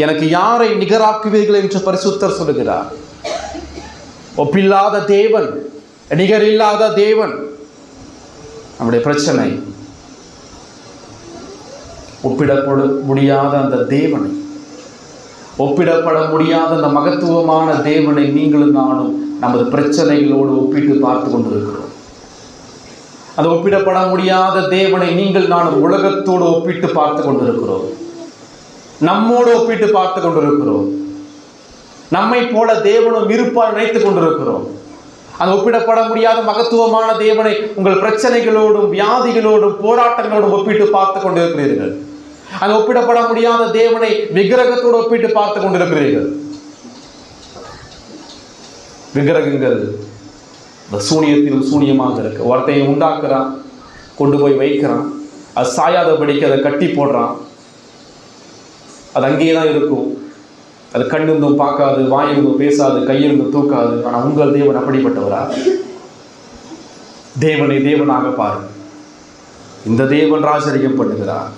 எனக்கு யாரை நிகராக்குவீர்கள் என்று பரிசுத்தர் சொல்லுகிறார். ஒப்பில்லாத தேவன், நிகரில்லாத தேவன். நம்முடைய பிரச்சனை ஒப்பிடப்பட முடியாத அந்த தேவனை, ஒப்பிடப்பட முடியாத அந்த மகத்துவமான தேவனை நீங்களும் நானும் நமது பிரச்சனைகளோடு ஒப்பிட்டு பார்த்து கொண்டிருக்கிறோம். அது ஒப்பிடப்பட முடியாத தேவனை நீங்கள் நானும் உலகத்தோடு ஒப்பிட்டு பார்த்து கொண்டிருக்கிறோம், நம்மோடு ஒப்பிட்டு பார்த்து கொண்டிருக்கிறோம். நம்மை போல தேவனும் இருப்பார் நினைத்துக் கொண்டிருக்கிறோம். அது ஒப்பிடப்பட முடியாத மகத்துவமான தேவனை உங்கள் பிரச்சனைகளோடும் வியாதிகளோடும் போராட்டங்களோடும் ஒப்பிட்டு பார்த்து கொண்டிருக்கிறீர்கள். அது ஒப்பிடப்பட முடியாத தேவனை விக்கிரகத்தோடு ஒப்பிட்டு பார்த்து கொண்டிருக்கிறீர்கள். விக்கிரகங்கள் சூனியத்திலும் சூனியமாக இருக்கு. ஒருத்தையை உண்டாக்குறான், கொண்டு போய் வைக்கிறான், அது சாயாதபடிக்கு அதை கட்டி போடுறான், அது அங்கேயே தான் இருக்கும். அது கண்ணிருந்தும் பார்க்காது, வாயிருந்தும் பேசாது, கையிருந்தும் தூக்காது. ஆனால் உங்கள் தேவன் அப்படிப்பட்டவரா? தேவனை தேவனாக பாருங்கள். இந்த தேவன் ராஜரிகம் பண்ணுகிறார்.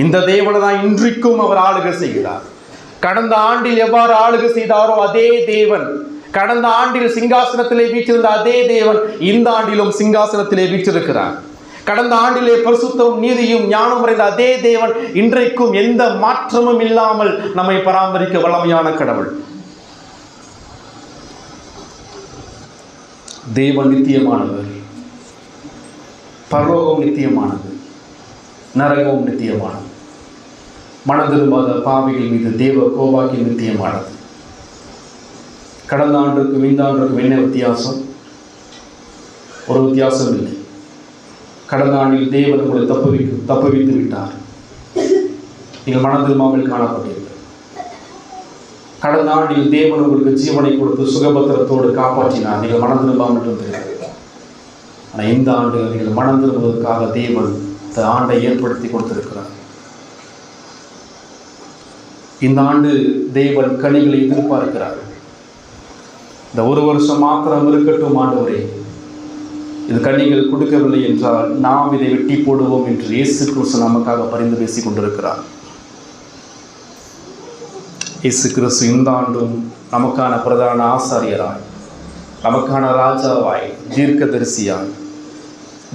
இந்த தேவனை தான் இன்றைக்கும் அவர் ஆளுகை செய்கிறார். கடந்த ஆண்டில் எவ்வாறு ஆளுகை செய்தாரோ அதே தேவன், கடந்த ஆண்டில் சிங்காசனத்திலே வீற்றிருந்த அதே தேவன் இந்த ஆண்டிலும் சிங்காசனத்திலே வீற்றிருக்கிறார். கடந்த ஆண்டிலே பரிசுத்தமும் நீதியும் ஞானம் நிறைந்த அதே தேவன் இன்றைக்கும் எந்த மாற்றமும் இல்லாமல் நம்மை பராமரிக்க வல்லமையான கடவுள். தேவன் நித்தியமானவர், பரலோகம் நித்தியமானது, நரகம் நித்தியமானது. மனம் திரும்பாத பாவிகள் மீது தேவ கோபாக்கியம் நித்தியமானது. கடந்த ஆண்டுக்கும் இந்த ஆண்டுக்கும் என்ன வித்தியாசம்? ஒரு வித்தியாசம் இல்லை. கடந்த ஆண்டில் தேவன் உங்களை தப்புவித்து விட்டார், நீங்கள் மனம் திரும்பாமல் காணப்பட்டீர்கள். கடந்த ஆண்டில் தேவன் உங்களுக்கு ஜீவனை கொடுத்து சுகபத்திரத்தோடு காப்பாற்றினார், நீங்கள் மனம் திரும்பாமல் இருந்தீர்கள். ஆனால் இந்த ஆண்டு நீங்கள் மனம் திரும்புவதற்காக தேவன் இந்த ஆண்டை ஏற்படுத்தி கொடுத்திருக்கிறார். இந்த ஆண்டு தேவன் கனிகளை எதிர்பார்க்கிறார். இந்த ஒரு வருஷம் மாத்திரம் இருக்கட்டும் ஆண்டவரே, இது கனிகள் கொடுக்கவில்லை என்றால் நாம் இதை வெட்டி போடுவோம் என்று இயேசு கிறிஸ்து நமக்காக பரிந்து பேசிக் கொண்டிருக்கிறார். இயேசு கிறிஸ்து இந்த ஆண்டும் நமக்கான பிரதான ஆசாரியராய், நமக்கான ராஜாவாய், தீர்க்கதரிசியாய்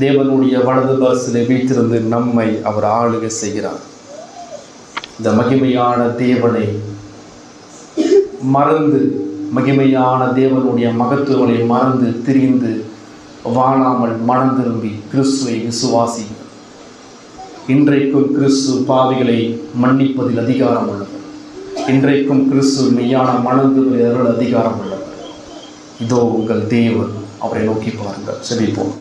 தேவனுடைய வலது பரிசிலே வீற்றிருந்து நம்மை அவர் ஆளுகை செய்கிறார். இந்த மகிமையான தேவனை மறந்து, மகிமையான தேவனுடைய மகத்துவங்களை மறந்து திரிந்து வாழாமல் மனம் திரும்பி கிறிஸ்துவை விசுவாசிங்கள். இன்றைக்கும் கிறிஸ்து பாவிகளை மன்னிப்பதில் அதிகாரம் உள்ளவர். இன்றைக்கும் கிறிஸ்து மெய்யான மனம் திரும்புவதில் அதிகாரம் உள்ளவர். இதோ உங்கள் தேவன், அவரை நோக்கி பாருங்கள். செபிப்போம்.